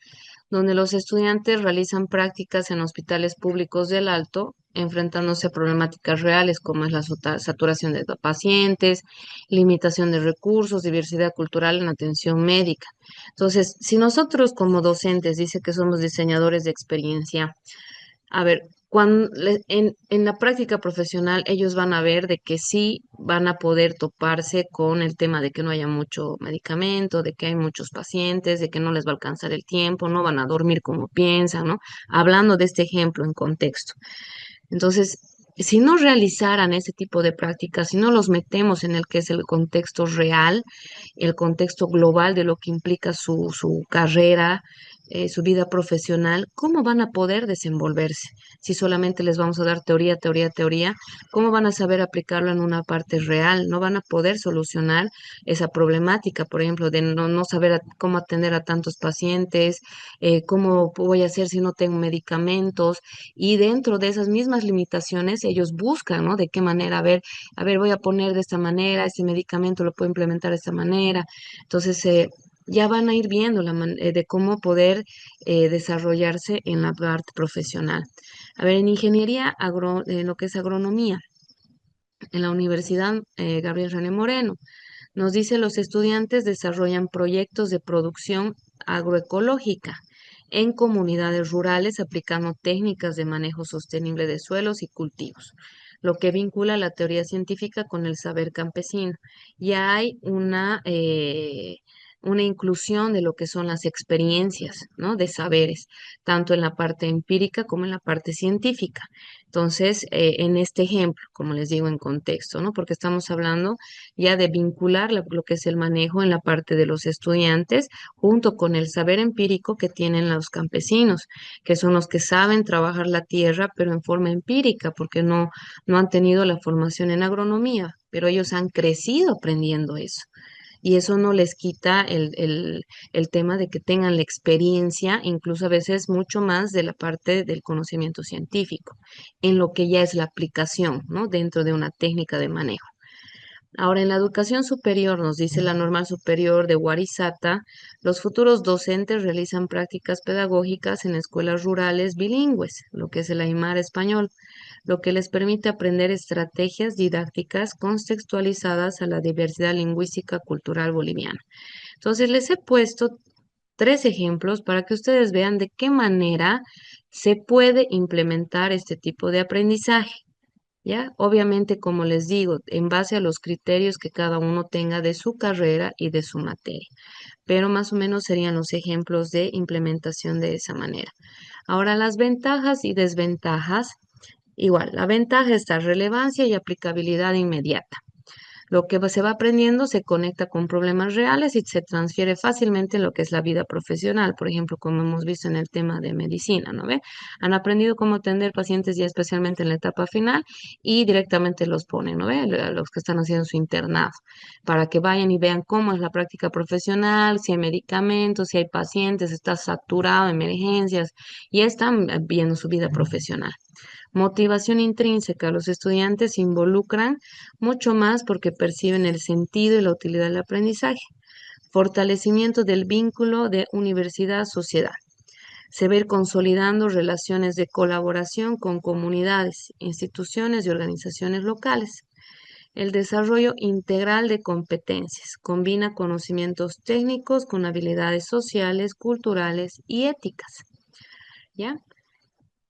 donde los estudiantes realizan prácticas en hospitales públicos del Alto, enfrentándose a problemáticas reales como es la saturación de pacientes, limitación de recursos, diversidad cultural en atención médica. Entonces, si nosotros como docentes dice que somos diseñadores de experiencia, a ver, en la práctica profesional ellos van a ver de que sí van a poder toparse con el tema de que no haya mucho medicamento, de que hay muchos pacientes, de que no les va a alcanzar el tiempo, no van a dormir como piensan, ¿no? Hablando de este ejemplo en contexto. Entonces, si no realizaran ese tipo de prácticas, si no los metemos en el que es el contexto real, el contexto global de lo que implica su carrera, su vida profesional, ¿cómo van a poder desenvolverse? Si solamente les vamos a dar teoría, teoría, teoría, ¿cómo van a saber aplicarlo en una parte real? No van a poder solucionar esa problemática, por ejemplo, de no saber cómo atender a tantos pacientes, cómo voy a hacer si no tengo medicamentos, y dentro de esas mismas limitaciones ellos buscan, ¿no? De qué manera, a ver, voy a poner de esta manera, este medicamento lo puedo implementar de esta manera. Entonces, ya van a ir viendo de cómo poder desarrollarse en la parte profesional. A ver, en ingeniería, en lo que es agronomía, en la Universidad Gabriel René Moreno, nos dice los estudiantes desarrollan proyectos de producción agroecológica en comunidades rurales aplicando técnicas de manejo sostenible de suelos y cultivos, lo que vincula la teoría científica con el saber campesino. Ya hay una inclusión de lo que son las experiencias, ¿no? De saberes, tanto en la parte empírica como en la parte científica. Entonces, en este ejemplo, como les digo, en contexto, ¿no? Porque estamos hablando ya de vincular lo que es el manejo en la parte de los estudiantes junto con el saber empírico que tienen los campesinos, que son los que saben trabajar la tierra, pero en forma empírica, porque no han tenido la formación en agronomía, pero ellos han crecido aprendiendo eso. Y eso no les quita el tema de que tengan la experiencia, incluso a veces mucho más de la parte del conocimiento científico, en lo que ya es la aplicación, ¿no? Dentro de una técnica de manejo. Ahora, en la educación superior, nos dice la normal superior de Warisata, los futuros docentes realizan prácticas pedagógicas en escuelas rurales bilingües, lo que es el Aymara español, lo que les permite aprender estrategias didácticas contextualizadas a la diversidad lingüística cultural boliviana. Entonces, les he puesto 3 ejemplos para que ustedes vean de qué manera se puede implementar este tipo de aprendizaje. ¿Ya? Obviamente, como les digo, en base a los criterios que cada uno tenga de su carrera y de su materia, pero más o menos serían los ejemplos de implementación de esa manera. Ahora, las ventajas y desventajas, igual, la ventaja está relevancia y aplicabilidad inmediata. Lo que se va aprendiendo se conecta con problemas reales y se transfiere fácilmente en lo que es la vida profesional, por ejemplo, como hemos visto en el tema de medicina, ¿no ve? Han aprendido cómo atender pacientes ya especialmente en la etapa final y directamente los ponen, ¿no ve? A los que están haciendo su internado, para que vayan y vean cómo es la práctica profesional, si hay medicamentos, si hay pacientes, está saturado, emergencias, y están viendo su vida profesional. Motivación intrínseca. Los estudiantes se involucran mucho más porque perciben el sentido y la utilidad del aprendizaje. Fortalecimiento del vínculo de universidad-sociedad. Se ve consolidando relaciones de colaboración con comunidades, instituciones y organizaciones locales. El desarrollo integral de competencias. Combina conocimientos técnicos con habilidades sociales, culturales y éticas. ¿Ya?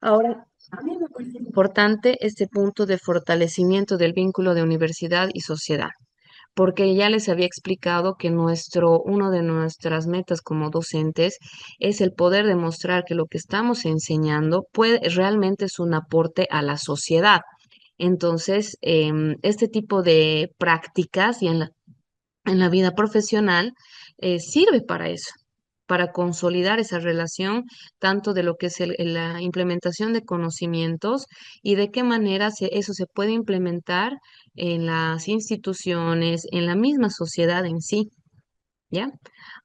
Ahora, a mí me parece importante este punto de fortalecimiento del vínculo de universidad y sociedad, porque ya les había explicado que uno de nuestras metas como docentes es el poder demostrar que lo que estamos enseñando realmente es un aporte a la sociedad. Entonces, este tipo de prácticas y en la vida profesional sirve para eso, para consolidar esa relación, tanto de lo que es la implementación de conocimientos y de qué manera eso se puede implementar en las instituciones, en la misma sociedad en sí. ¿Ya?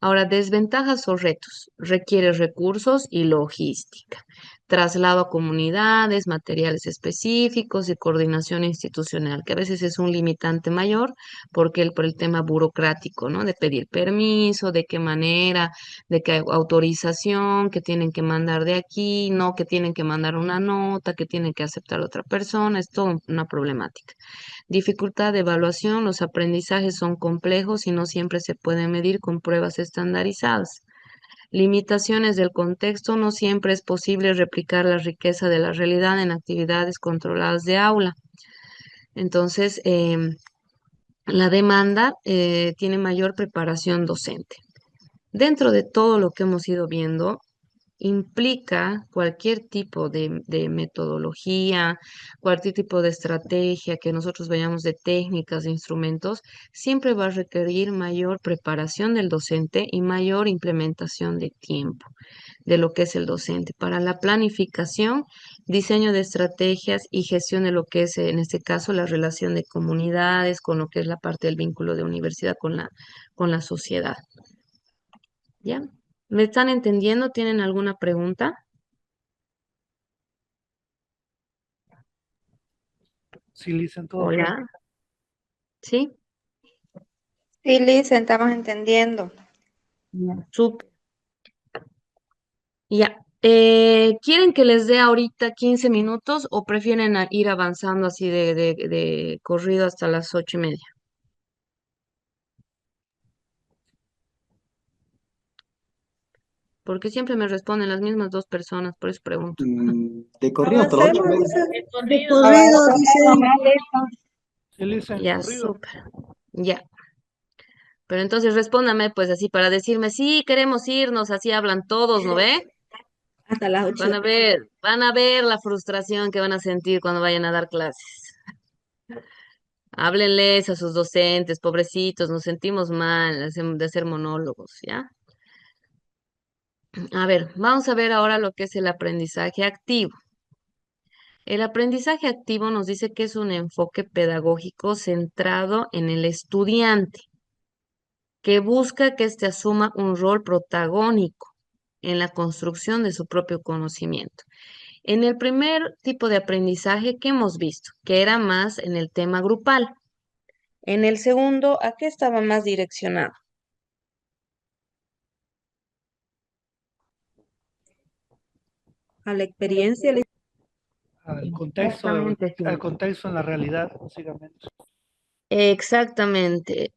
Ahora, desventajas o retos. Requiere recursos y logística. Traslado a comunidades, materiales específicos y coordinación institucional, que a veces es un limitante mayor porque por el tema burocrático, ¿no? De pedir permiso, de qué manera, de qué autorización, que tienen que mandar de aquí, no, que tienen que mandar una nota, que tienen que aceptar otra persona, es toda una problemática. Dificultad de evaluación, los aprendizajes son complejos y no siempre se pueden medir con pruebas estandarizadas. Limitaciones del contexto, no siempre es posible replicar la riqueza de la realidad en actividades controladas de aula. Entonces, la demanda tiene mayor preparación docente. Dentro de todo lo que hemos ido viendo, implica cualquier tipo de metodología, cualquier tipo de estrategia que nosotros vayamos de técnicas, de instrumentos, siempre va a requerir mayor preparación del docente y mayor implementación de tiempo de lo que es el docente para la planificación, diseño de estrategias y gestión de lo que es, en este caso, la relación de comunidades con lo que es la parte del vínculo de universidad con la sociedad. ¿Ya? ¿Me están entendiendo? ¿Tienen alguna pregunta? Sí, Licen, todo claro. Hola. ¿Sí? Sí, Liz, estamos entendiendo. Súper. Ya. ¿Quieren que les dé ahorita 15 minutos o prefieren ir avanzando así de corrido hasta las 8:30? Porque siempre me responden las mismas dos personas, por eso pregunto. De corrido hasta las 8:30. De corrido, dice. Sí, Licen, Ya, corrido. súper. Ya. Pero entonces respóndame pues así para decirme, sí, queremos irnos, así hablan todos, ¿no ve? Hasta las 8. Van a ver la frustración que van a sentir cuando vayan a dar clases. Háblenles a sus docentes, pobrecitos, nos sentimos mal de hacer monólogos, ¿ya? A ver, vamos a ver ahora lo que es el aprendizaje activo. El aprendizaje activo nos dice que es un enfoque pedagógico centrado en el estudiante, que busca que éste asuma un rol protagónico en la construcción de su propio conocimiento. En el primer tipo de aprendizaje que hemos visto, que era más en el tema grupal. En el segundo, ¿a qué estaba más direccionado? A la experiencia. Al contexto, Exactamente, sí. al contexto en la realidad, básicamente. Exactamente,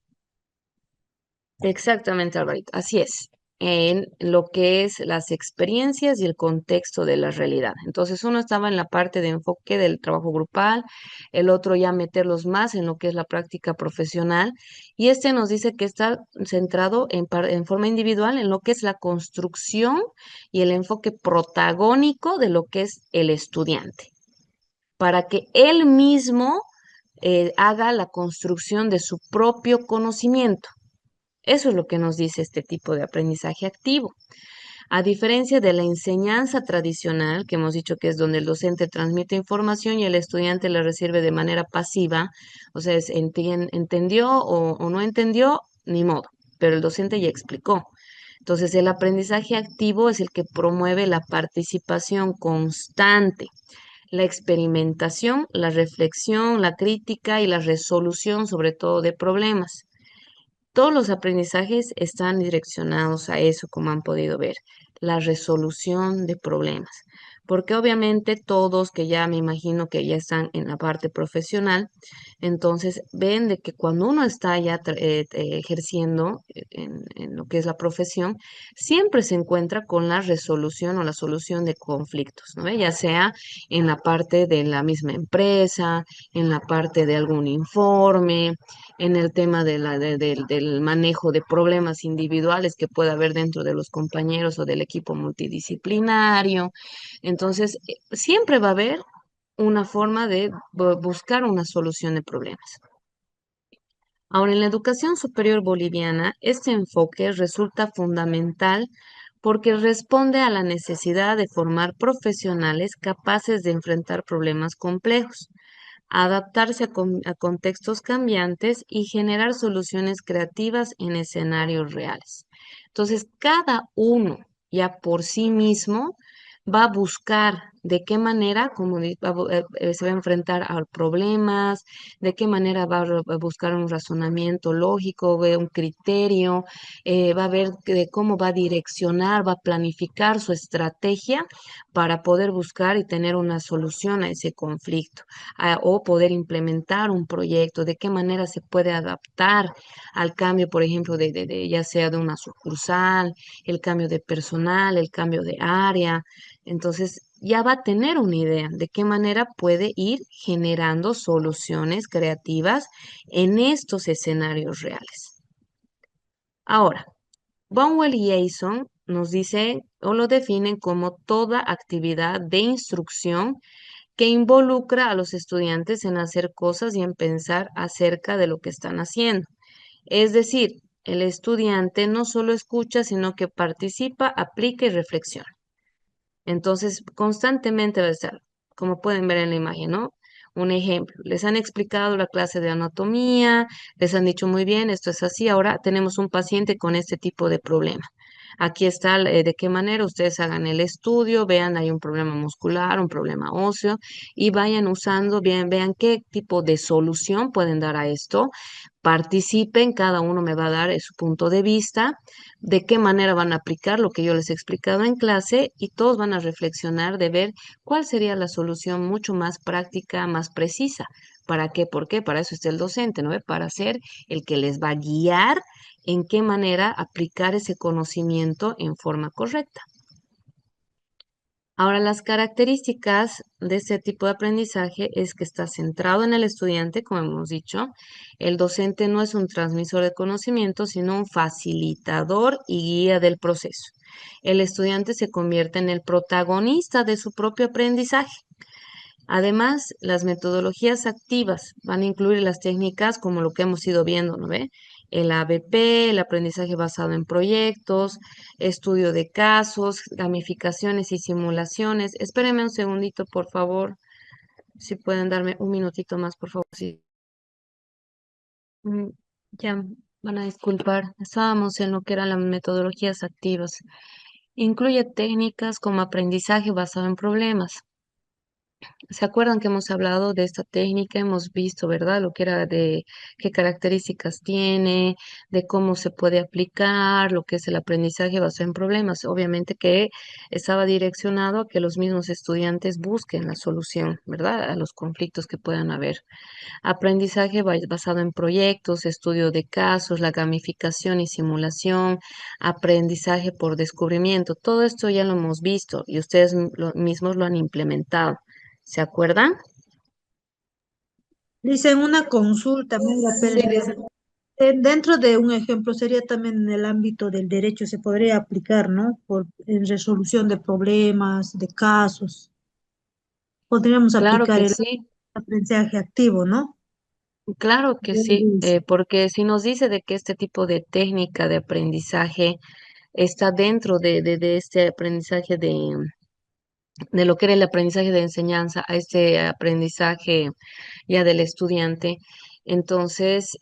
exactamente, Alvarito. Así es, en lo que es las experiencias y el contexto de la realidad. Entonces, uno estaba en la parte de enfoque del trabajo grupal, el otro ya meterlos más en lo que es la práctica profesional, y este nos dice que está centrado en forma individual en lo que es la construcción y el enfoque protagónico de lo que es el estudiante, para que él mismo haga la construcción de su propio conocimiento. Eso es lo que nos dice este tipo de aprendizaje activo. A diferencia de la enseñanza tradicional, que hemos dicho que es donde el docente transmite información y el estudiante la recibe de manera pasiva, o sea, entendió o no entendió, ni modo, pero el docente ya explicó. Entonces, el aprendizaje activo es el que promueve la participación constante, la experimentación, la reflexión, la crítica y la resolución, sobre todo, de problemas. Todos los aprendizajes están direccionados a eso, como han podido ver, la resolución de problemas. Porque obviamente todos que ya me imagino que ya están en la parte profesional, entonces ven de que cuando uno está ya ejerciendo en lo que es la profesión, siempre se encuentra con la resolución o la solución de conflictos, ¿no? Ya sea en la parte de la misma empresa, en la parte de algún informe, en el tema del manejo de problemas individuales que pueda haber dentro de los compañeros o del equipo multidisciplinario. Entonces, siempre va a haber una forma de buscar una solución de problemas. Ahora, en la educación superior boliviana, este enfoque resulta fundamental porque responde a la necesidad de formar profesionales capaces de enfrentar problemas complejos, adaptarse a contextos cambiantes y generar soluciones creativas en escenarios reales. Entonces, cada uno ya por sí mismo va a buscar de qué manera se va a enfrentar a problemas, de qué manera va a buscar un razonamiento lógico, un criterio, va a ver de cómo va a direccionar, va a planificar su estrategia para poder buscar y tener una solución a ese conflicto, o poder implementar un proyecto, de qué manera se puede adaptar al cambio, por ejemplo, ya sea de una sucursal, el cambio de personal, el cambio de área. Entonces, ya va a tener una idea de qué manera puede ir generando soluciones creativas en estos escenarios reales. Ahora, Bonwell y Jason nos dicen o lo definen como toda actividad de instrucción que involucra a los estudiantes en hacer cosas y en pensar acerca de lo que están haciendo. Es decir, el estudiante no solo escucha, sino que participa, aplica y reflexiona. Entonces, constantemente va a estar, como pueden ver en la imagen, ¿no? Un ejemplo, les han explicado la clase de anatomía, les han dicho muy bien, esto es así, ahora tenemos un paciente con este tipo de problema. Aquí está de qué manera ustedes hagan el estudio, vean, hay un problema muscular, un problema óseo, y vayan usando, bien, vean qué tipo de solución pueden dar a esto. Participen, cada uno me va a dar su punto de vista, de qué manera van a aplicar lo que yo les he explicado en clase, y todos van a reflexionar de ver cuál sería la solución mucho más práctica, más precisa. ¿Para qué? ¿Por qué? Para eso está el docente, ¿no? Para ser el que les va a guiar en qué manera aplicar ese conocimiento en forma correcta. Ahora, las características de este tipo de aprendizaje es que está centrado en el estudiante, como hemos dicho. El docente no es un transmisor de conocimiento, sino un facilitador y guía del proceso. El estudiante se convierte en el protagonista de su propio aprendizaje. Además, las metodologías activas van a incluir las técnicas como lo que hemos ido viendo, ¿no ve? El ABP, el aprendizaje basado en proyectos, estudio de casos, gamificaciones y simulaciones. Espérenme un segundito, por favor. Si pueden darme un minutito más, por favor. Sí. Ya van a disculpar. Estábamos en lo que eran las metodologías activas. Incluye técnicas como aprendizaje basado en problemas. ¿Se acuerdan que hemos hablado de esta técnica? Hemos visto, ¿verdad? Lo que era de qué características tiene, de cómo se puede aplicar, lo que es el aprendizaje basado en problemas. Obviamente que estaba direccionado a que los mismos estudiantes busquen la solución, ¿verdad? A los conflictos que puedan haber. Aprendizaje basado en proyectos, estudio de casos, la gamificación y simulación, aprendizaje por descubrimiento. Todo esto ya lo hemos visto y ustedes mismos lo han implementado. ¿Se acuerdan? Dicen una consulta, Mayra Pérez. Dentro de un ejemplo sería también en el ámbito del derecho, se podría aplicar, ¿no? En resolución de problemas, de casos. Podríamos Claro aplicar que el sí, aprendizaje activo, ¿no? claro que Bien sí, dice. porque si nos dice de que este tipo de técnica de aprendizaje está dentro de este aprendizaje de lo que era el aprendizaje de enseñanza a este aprendizaje ya del estudiante. Entonces,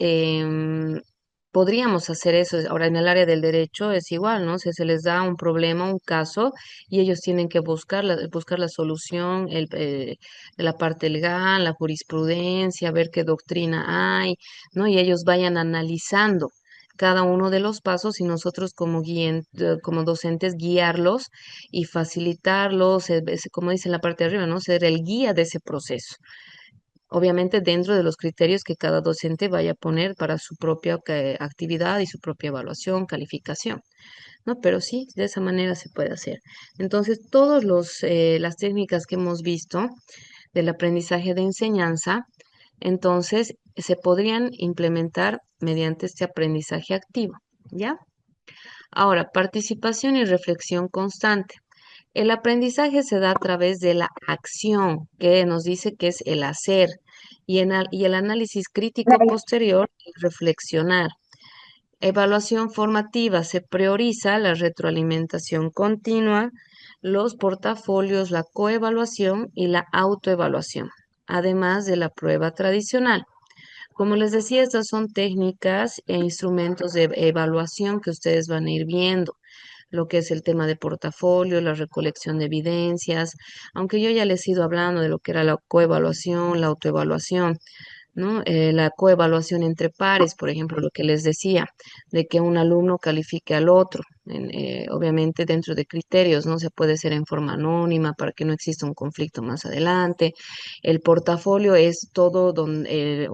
podríamos hacer eso. Ahora, en el área del derecho es igual, ¿no? Si se les da un problema, un caso, y ellos tienen que buscar la solución, de la parte legal, la jurisprudencia, ver qué doctrina hay, ¿no? Y ellos vayan analizando cada uno de los pasos y nosotros como docentes guiarlos y facilitarlos, como dice en la parte de arriba, ¿no? Ser el guía de ese proceso. Obviamente dentro de los criterios que cada docente vaya a poner para su propia actividad y su propia evaluación, calificación, ¿no? Pero sí, de esa manera se puede hacer. Entonces, todas las técnicas que hemos visto del aprendizaje de enseñanza, entonces se podrían implementar mediante este aprendizaje activo, ¿ya? Ahora, participación y reflexión constante. El aprendizaje se da a través de la acción, que nos dice que es el hacer, y el análisis crítico posterior, el reflexionar. Evaluación formativa, se prioriza la retroalimentación continua, los portafolios, la coevaluación y la autoevaluación, además de la prueba tradicional. Como les decía, estas son técnicas e instrumentos de evaluación que ustedes van a ir viendo, lo que es el tema de portafolio, la recolección de evidencias, aunque yo ya les he ido hablando de lo que era la coevaluación, la autoevaluación, ¿no? La coevaluación entre pares, por ejemplo, lo que les decía, de que un alumno califique al otro, obviamente dentro de criterios, ¿no? Se puede ser en forma anónima para que no exista un conflicto más adelante. El portafolio es todo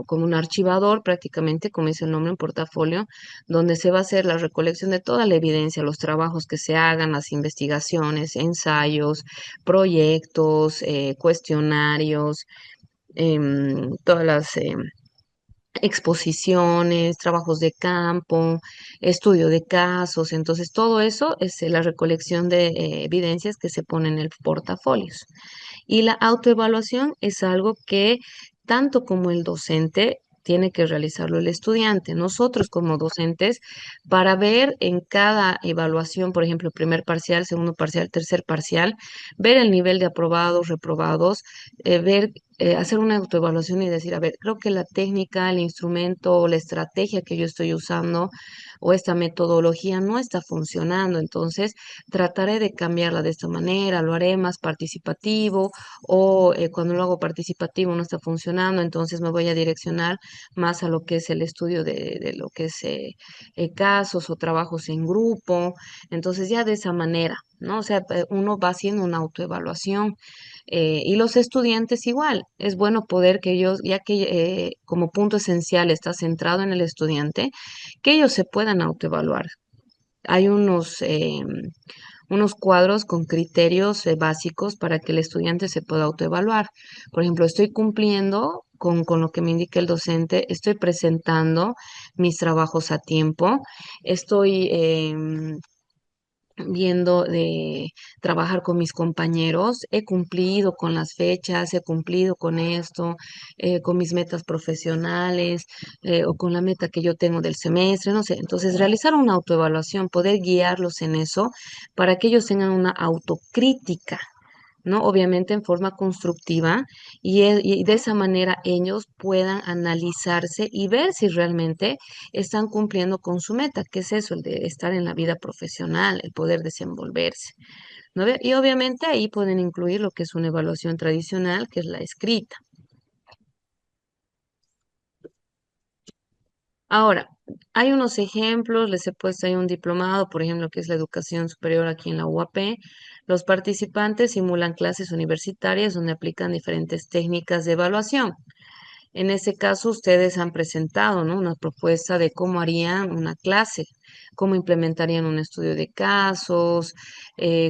como un archivador, prácticamente, como dice el nombre, un portafolio, donde se va a hacer la recolección de toda la evidencia, los trabajos que se hagan, las investigaciones, ensayos, proyectos, cuestionarios, todas las exposiciones, trabajos de campo, estudio de casos. Entonces, todo eso es la recolección de evidencias que se ponen en el portafolios. Y la autoevaluación es algo que tanto como el docente tiene que realizarlo el estudiante. Nosotros como docentes, para ver en cada evaluación, por ejemplo, primer parcial, segundo parcial, tercer parcial, ver el nivel de aprobados, reprobados, hacer una autoevaluación y decir, a ver, creo que la técnica, el instrumento o la estrategia que yo estoy usando o esta metodología no está funcionando. Entonces, trataré de cambiarla de esta manera, lo haré más participativo o cuando lo hago participativo no está funcionando, entonces me voy a direccionar más a lo que es el estudio de lo que es casos o trabajos en grupo. Entonces, ya de esa manera, ¿no? O sea, uno va haciendo una autoevaluación. Y los estudiantes igual, es bueno poder que ellos, ya que como punto esencial está centrado en el estudiante, que ellos se puedan autoevaluar. Hay unos cuadros con criterios básicos para que el estudiante se pueda autoevaluar. Por ejemplo, estoy cumpliendo con lo que me indica el docente, estoy presentando mis trabajos a tiempo, estoy viendo de trabajar con mis compañeros, he cumplido con las fechas, he cumplido con esto, con mis metas profesionales o con la meta que yo tengo del semestre, no sé. Entonces, realizar una autoevaluación, poder guiarlos en eso para que ellos tengan una autocrítica, ¿no? Obviamente en forma constructiva y de esa manera ellos puedan analizarse y ver si realmente están cumpliendo con su meta, que es eso, el de estar en la vida profesional, el poder desenvolverse, ¿no ve? Y obviamente ahí pueden incluir lo que es una evaluación tradicional, que es la escrita. Ahora, hay unos ejemplos, les he puesto ahí un diplomado, por ejemplo, que es la educación superior aquí en la UAP. Los participantes simulan clases universitarias donde aplican diferentes técnicas de evaluación. En ese caso, ustedes han presentado, ¿no? Una propuesta de cómo harían una clase, cómo implementarían un estudio de casos,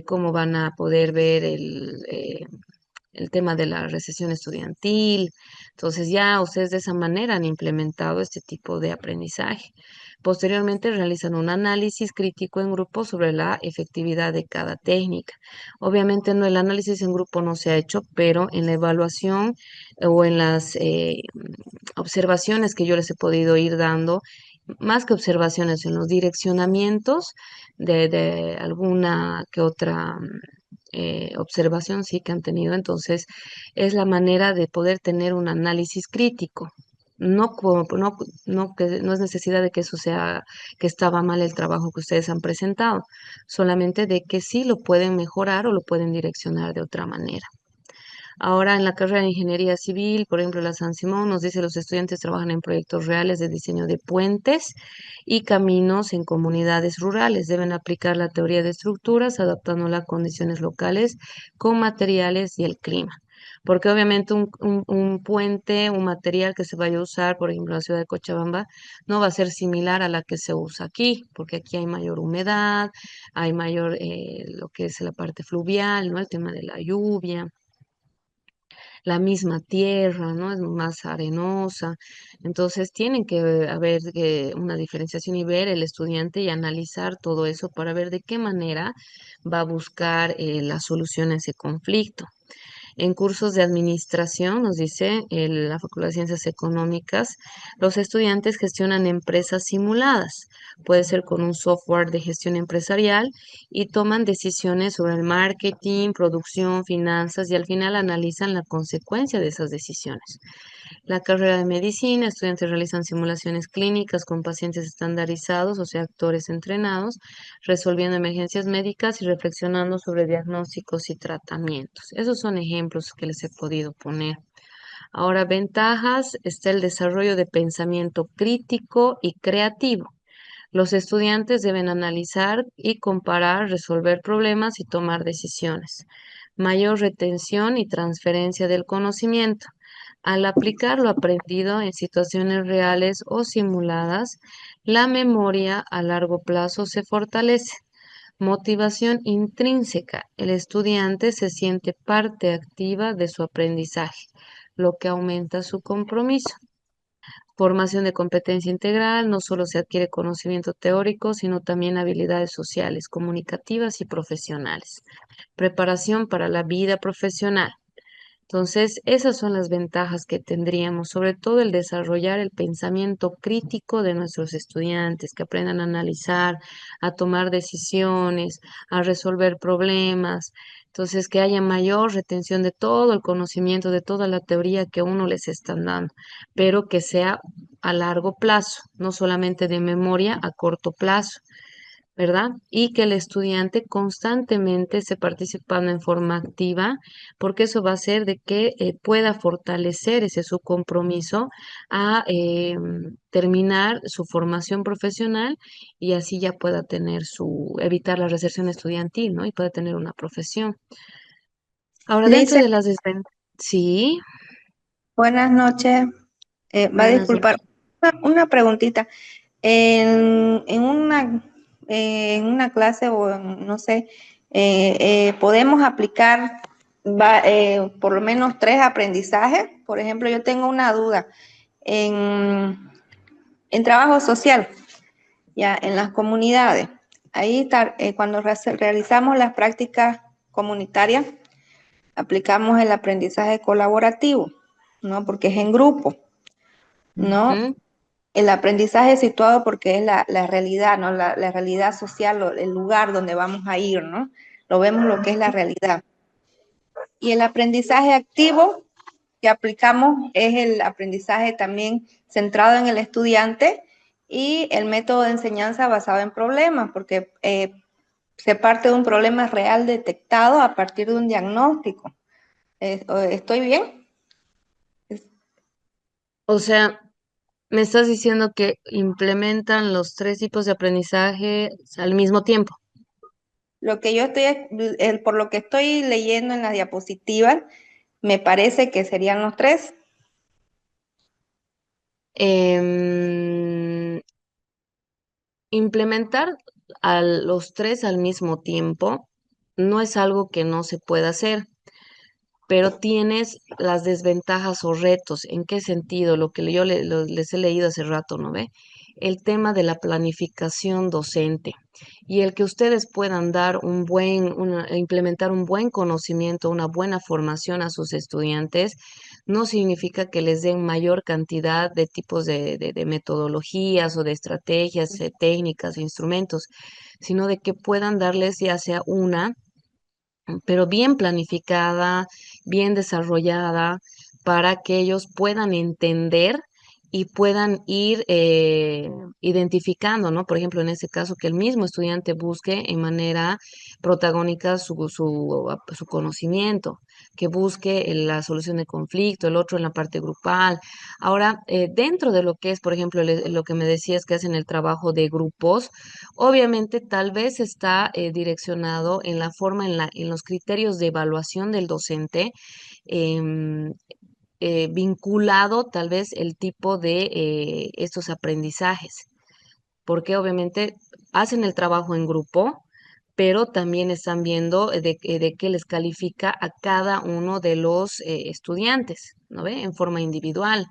cómo van a poder ver el tema de la recesión estudiantil. Entonces ya ustedes de esa manera han implementado este tipo de aprendizaje. Posteriormente realizan un análisis crítico en grupo sobre la efectividad de cada técnica. Obviamente no, el análisis en grupo no se ha hecho, pero en la evaluación o en las observaciones que yo les he podido ir dando, más que observaciones, en los direccionamientos de alguna que otra observación sí que han tenido. Entonces, es la manera de poder tener un análisis crítico. No es necesidad de que eso sea que estaba mal el trabajo que ustedes han presentado, solamente de que sí lo pueden mejorar o lo pueden direccionar de otra manera. Ahora en la carrera de Ingeniería Civil, por ejemplo, la San Simón nos dice los estudiantes trabajan en proyectos reales de diseño de puentes y caminos en comunidades rurales. Deben aplicar la teoría de estructuras adaptándola a condiciones locales con materiales y el clima. Porque obviamente un puente, un material que se vaya a usar, por ejemplo, en la ciudad de Cochabamba, no va a ser similar a la que se usa aquí, porque aquí hay mayor humedad, hay mayor lo que es la parte fluvial, ¿no? El tema de la lluvia. la misma tierra, ¿no? Es más arenosa. Entonces tienen que haber una diferenciación y ver el estudiante y analizar todo eso para ver de qué manera va a buscar la solución a ese conflicto. En cursos de administración, nos dice la Facultad de Ciencias Económicas, los estudiantes gestionan empresas simuladas. Puede ser con un software de gestión empresarial y toman decisiones sobre el marketing, producción, finanzas y al final analizan la consecuencia de esas decisiones. La carrera de medicina, estudiantes realizan simulaciones clínicas con pacientes estandarizados, o sea, actores entrenados, resolviendo emergencias médicas y reflexionando sobre diagnósticos y tratamientos. Esos son ejemplos que les he podido poner. Ahora, ventajas, está el desarrollo de pensamiento crítico y creativo. Los estudiantes deben analizar y comparar, resolver problemas y tomar decisiones. Mayor retención y transferencia del conocimiento. Al aplicar lo aprendido en situaciones reales o simuladas, la memoria a largo plazo se fortalece. Motivación intrínseca. El estudiante se siente parte activa de su aprendizaje, lo que aumenta su compromiso. Formación de competencia integral, no solo se adquiere conocimiento teórico, sino también habilidades sociales, comunicativas y profesionales. Preparación para la vida profesional. Entonces, esas son las ventajas que tendríamos, sobre todo el desarrollar el pensamiento crítico de nuestros estudiantes, que aprendan a analizar, a tomar decisiones, a resolver problemas. Entonces, que haya mayor retención de todo el conocimiento, de toda la teoría que uno les están dando, pero que sea a largo plazo, no solamente de memoria a corto plazo. ¿Verdad? Y que el estudiante constantemente esté participando en forma activa, porque eso va a hacer de que pueda fortalecer ese su compromiso a terminar su formación profesional y así ya pueda tener evitar la deserción estudiantil, ¿no? Y pueda tener una profesión. Ahora, dentro Lice, de las desventajas, sí, buenas noches. Va a buenas disculpar. noches. Una preguntita. En, en una, en una clase o no sé, podemos aplicar por lo menos 3 aprendizajes. Por ejemplo, yo tengo una duda. En trabajo social, ya en las comunidades, ahí está, cuando realizamos las prácticas comunitarias, aplicamos el aprendizaje colaborativo, ¿no? Porque es en grupo, ¿no? Ujú. El aprendizaje situado porque es la realidad, ¿no? La realidad social, el lugar donde vamos a ir, ¿no? Lo vemos lo que es la realidad. Y el aprendizaje activo que aplicamos es el aprendizaje también centrado en el estudiante y el método de enseñanza basado en problemas, porque se parte de un problema real detectado a partir de un diagnóstico. ¿Estoy bien? O sea, me estás diciendo que implementan los 3 tipos de aprendizaje al mismo tiempo. Lo que yo por lo que estoy leyendo en las diapositivas, me parece que serían los 3. Em, Implementar a los 3 al mismo tiempo no es algo que no se pueda hacer, pero tienes las desventajas o retos. ¿En qué sentido? Lo que yo les he leído hace rato, ¿no ve? El tema de la planificación docente y el que ustedes puedan dar implementar un buen conocimiento, una buena formación a sus estudiantes, no significa que les den mayor cantidad de tipos de metodologías o de estrategias, técnicas, instrumentos, sino de que puedan darles ya sea una pero bien planificada, bien desarrollada, para que ellos puedan entender y puedan ir identificando, ¿no? Por ejemplo, en este caso, que el mismo estudiante busque en manera protagónica su conocimiento, que busque la solución de conflicto, el otro en la parte grupal. Ahora, dentro de lo que es, por ejemplo, lo que me decías que hacen el trabajo de grupos, obviamente, tal vez está direccionado en la forma, en los criterios de evaluación del docente, em, vinculado tal vez el tipo de estos aprendizajes, porque obviamente hacen el trabajo en grupo, pero también están viendo de qué les califica a cada uno de los estudiantes, ¿no ve? En forma individual.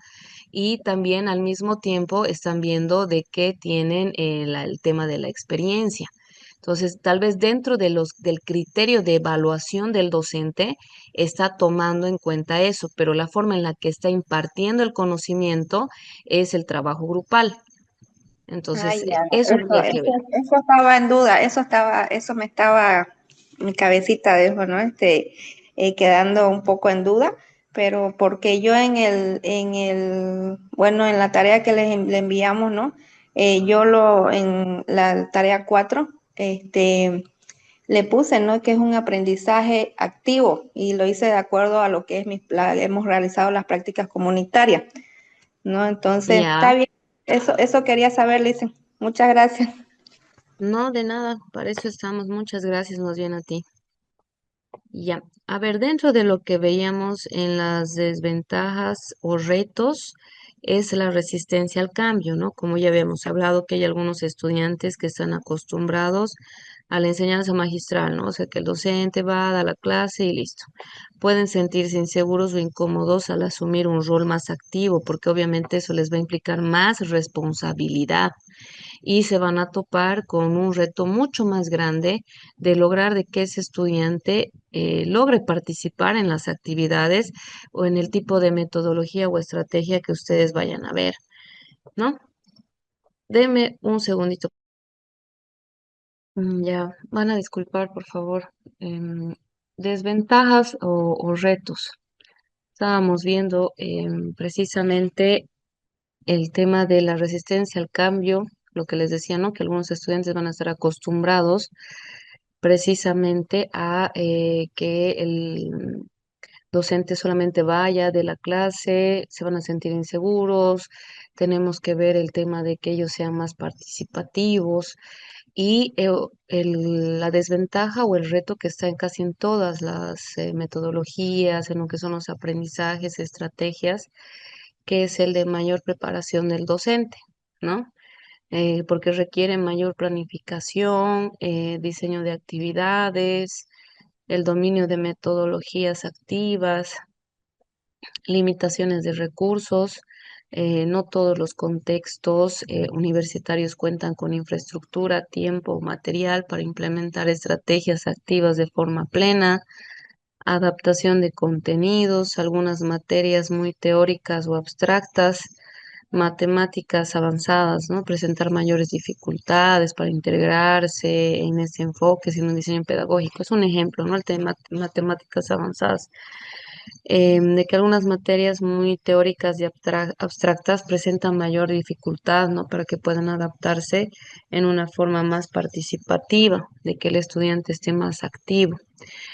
Y también al mismo tiempo están viendo de qué tienen el tema de la experiencia. Entonces, tal vez dentro de del criterio de evaluación del docente está tomando en cuenta eso, pero la forma en la que está impartiendo el conocimiento es el trabajo grupal. Entonces, Ay, ya, eso habría que ver. eso estaba en duda, eso me estaba, mi cabecita de eso, ¿no? Quedando un poco en duda, pero porque yo bueno, en la tarea que le enviamos, ¿no? En la tarea 4, le puse, ¿no? Que es un aprendizaje activo y lo hice de acuerdo a lo que es hemos realizado las prácticas comunitarias, ¿no? Entonces, Ya, está bien. Eso quería saber, Lisa. Muchas gracias. no, de nada, para eso estamos. Muchas gracias más bien a ti. Ya, a ver, dentro de lo que veíamos en las desventajas o retos es la resistencia al cambio, ¿no? Como ya habíamos hablado, que hay algunos estudiantes que están acostumbrados a la enseñanza magistral, ¿no? O sea, que el docente va a dar la clase y listo. Pueden sentirse inseguros o incómodos al asumir un rol más activo, porque obviamente eso les va a implicar más responsabilidad y se van a topar con un reto mucho más grande de lograr de que ese estudiante logre participar en las actividades o en el tipo de metodología o estrategia que ustedes vayan a ver, ¿no? Deme un segundito. Ya, van a disculpar, por favor. Desventajas o retos. Estábamos viendo precisamente el tema de la resistencia al cambio, lo que les decía, ¿no? Que algunos estudiantes van a estar acostumbrados precisamente a que el docente solamente vaya de la clase, se van a sentir inseguros, tenemos que ver el tema de que ellos sean más participativos y la desventaja o el reto que está en casi en todas las metodologías, en lo que son los aprendizajes, estrategias, que es el de mayor preparación del docente, ¿no? Porque requiere mayor planificación, diseño de actividades, el dominio de metodologías activas, limitaciones de recursos. No todos los contextos universitarios cuentan con infraestructura, tiempo o material para implementar estrategias activas de forma plena, adaptación de contenidos, algunas materias muy teóricas o abstractas, matemáticas avanzadas, ¿no? Presentar mayores dificultades para integrarse en ese enfoque, sin un diseño pedagógico. Es un ejemplo, ¿no? El tema de matemáticas avanzadas. De que algunas materias muy teóricas y abstractas presentan mayor dificultad, ¿no? Para que puedan adaptarse en una forma más participativa, de que el estudiante esté más activo.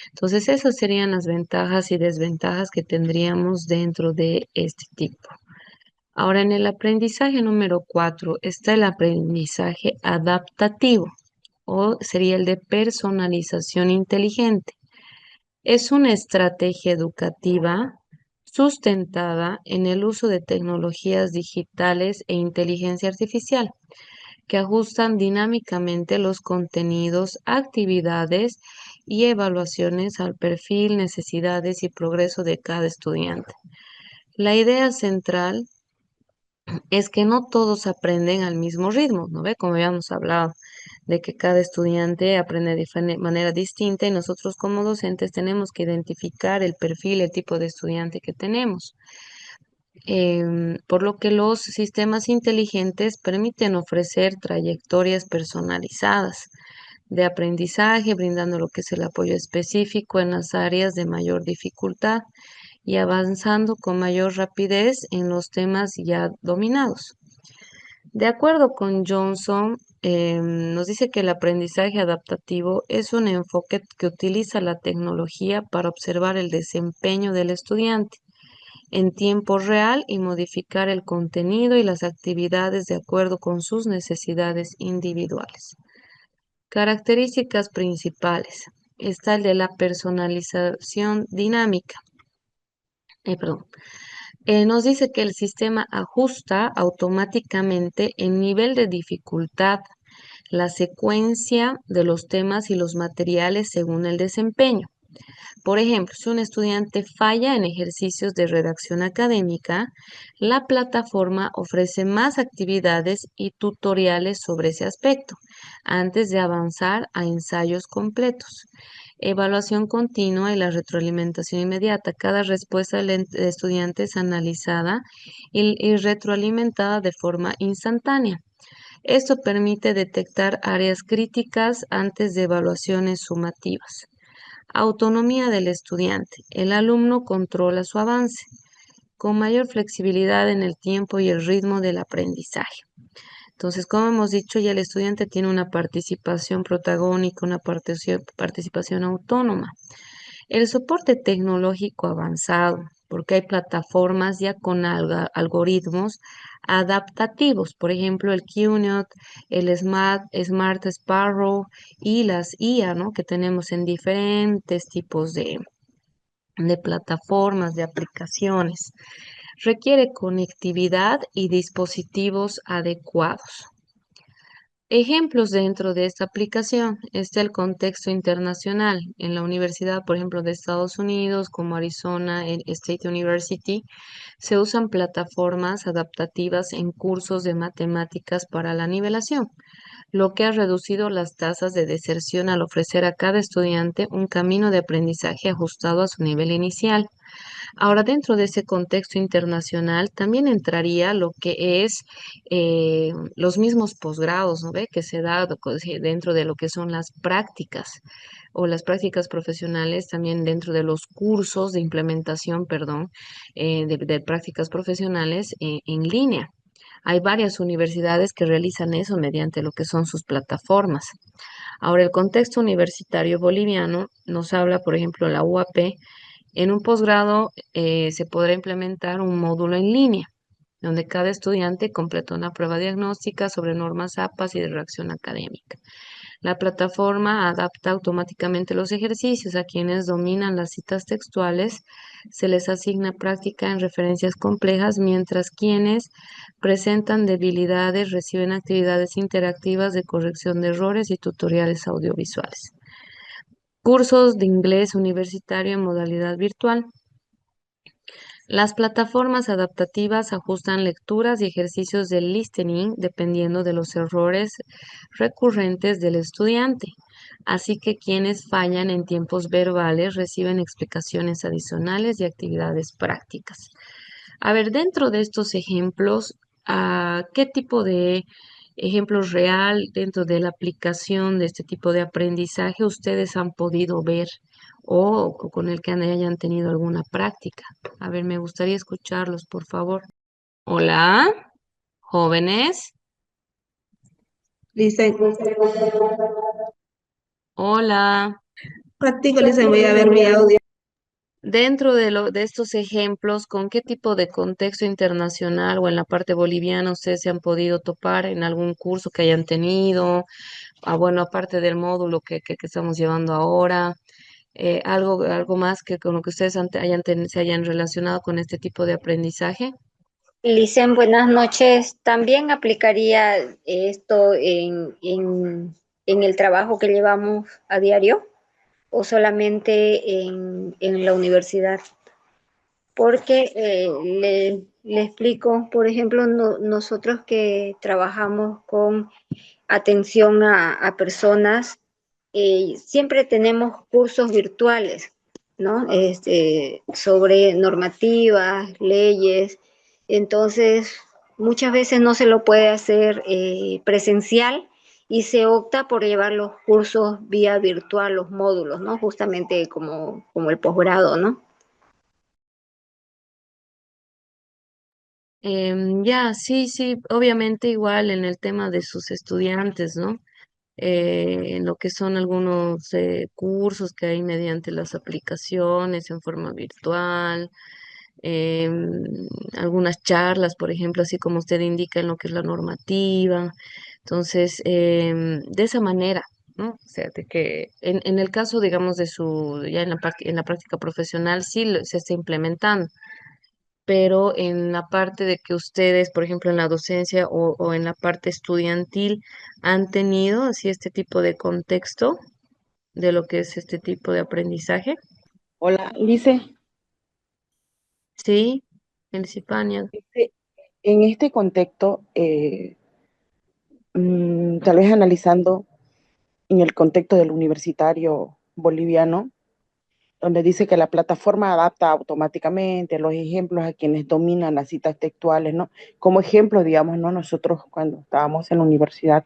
Entonces, esas serían las ventajas y desventajas que tendríamos dentro de este tipo. Ahora, en el aprendizaje número 4 está el aprendizaje adaptativo o sería el de personalización inteligente. Es una estrategia educativa sustentada en el uso de tecnologías digitales e inteligencia artificial que ajustan dinámicamente los contenidos, actividades y evaluaciones al perfil, necesidades y progreso de cada estudiante. La idea central es que no todos aprenden al mismo ritmo, ¿no ve? Como habíamos hablado, de que cada estudiante aprende de manera distinta y nosotros como docentes tenemos que identificar el perfil, el tipo de estudiante que tenemos. Por lo que los sistemas inteligentes permiten ofrecer trayectorias personalizadas de aprendizaje, brindando lo que es el apoyo específico en las áreas de mayor dificultad y avanzando con mayor rapidez en los temas ya dominados. De acuerdo con Johnson, nos dice que el aprendizaje adaptativo es un enfoque que utiliza la tecnología para observar el desempeño del estudiante en tiempo real y modificar el contenido y las actividades de acuerdo con sus necesidades individuales. Características principales. Está el de la personalización dinámica. Perdón. Nos dice que el sistema ajusta automáticamente el nivel de dificultad, la secuencia de los temas y los materiales según el desempeño. Por ejemplo, si un estudiante falla en ejercicios de redacción académica, la plataforma ofrece más actividades y tutoriales sobre ese aspecto antes de avanzar a ensayos completos. Evaluación continua y la retroalimentación inmediata. Cada respuesta del estudiante es analizada y retroalimentada de forma instantánea. Esto permite detectar áreas críticas antes de evaluaciones sumativas. Autonomía del estudiante. El alumno controla su avance con mayor flexibilidad en el tiempo y el ritmo del aprendizaje. Entonces, como hemos dicho, ya el estudiante tiene una participación protagónica, una participación autónoma. El soporte tecnológico avanzado, porque hay plataformas ya con algoritmos adaptativos, por ejemplo, el QNOT, el Smart Sparrow y las IA, ¿no? Que tenemos en diferentes tipos de plataformas, de aplicaciones. Requiere conectividad y dispositivos adecuados. Ejemplos dentro de esta aplicación está el contexto internacional. En la universidad, por ejemplo, de Estados Unidos, como Arizona State University, se usan plataformas adaptativas en cursos de matemáticas para la nivelación, lo que ha reducido las tasas de deserción al ofrecer a cada estudiante un camino de aprendizaje ajustado a su nivel inicial. Ahora, dentro de ese contexto internacional, también entraría lo que es los mismos posgrados, ¿no ve? Que se da dentro de lo que son las prácticas o las prácticas profesionales, también dentro de los cursos de implementación, perdón, de prácticas profesionales en línea. Hay varias universidades que realizan eso mediante lo que son sus plataformas. Ahora, el contexto universitario boliviano nos habla, por ejemplo, la UAP. En un posgrado se podrá implementar un módulo en línea, donde cada estudiante completa una prueba diagnóstica sobre normas APAS y de reacción académica. La plataforma adapta automáticamente los ejercicios. A quienes dominan las citas textuales se les asigna práctica en referencias complejas, mientras quienes presentan debilidades reciben actividades interactivas de corrección de errores y tutoriales audiovisuales. Cursos de inglés universitario en modalidad virtual. Las plataformas adaptativas ajustan lecturas y ejercicios de listening dependiendo de los errores recurrentes del estudiante. Así que quienes fallan en tiempos verbales reciben explicaciones adicionales y actividades prácticas. A ver, dentro de estos ejemplos, ¿qué tipo de ejemplos real dentro de la aplicación de este tipo de aprendizaje ustedes han podido ver o con el que hayan tenido alguna práctica? A ver, me gustaría escucharlos, por favor. Hola, jóvenes. Listen, Hola. practico, listen, voy a ver mi audio. Dentro de estos ejemplos, ¿con qué tipo de contexto internacional o en la parte boliviana ustedes se han podido topar en algún curso que hayan tenido? Bueno, aparte del módulo que estamos llevando ahora, algo más que con lo que ustedes se hayan relacionado con este tipo de aprendizaje. Licen, buenas noches. ¿También aplicaría esto en el trabajo que llevamos a diario o solamente en la universidad? Porque le explico, por ejemplo, nosotros que trabajamos con atención a personas, siempre tenemos cursos virtuales, ¿no? Sobre normativas, leyes. Entonces, muchas veces no se lo puede hacer presencial y se opta por llevar los cursos vía virtual, los módulos, ¿no? Justamente como el posgrado, ¿no? Ya, sí, sí, obviamente igual en el tema de sus estudiantes, ¿no? En lo que son algunos cursos que hay mediante las aplicaciones en forma virtual, em, algunas charlas, por ejemplo, así como usted indica en lo que es la normativa. Entonces, de esa manera, ¿no? O sea, de que en el caso, digamos, ya en la práctica profesional sí se está implementando, pero en la parte de que ustedes, por ejemplo, en la docencia o en la parte estudiantil, han tenido así este tipo de contexto de lo que es este tipo de aprendizaje. Hola, Lice. Sí, en Cipania. En este contexto, tal vez analizando en el contexto del universitario boliviano, donde dice que la plataforma adapta automáticamente los ejemplos a quienes dominan las citas textuales, ¿no? Como ejemplo, digamos, ¿no? Nosotros cuando estábamos en la universidad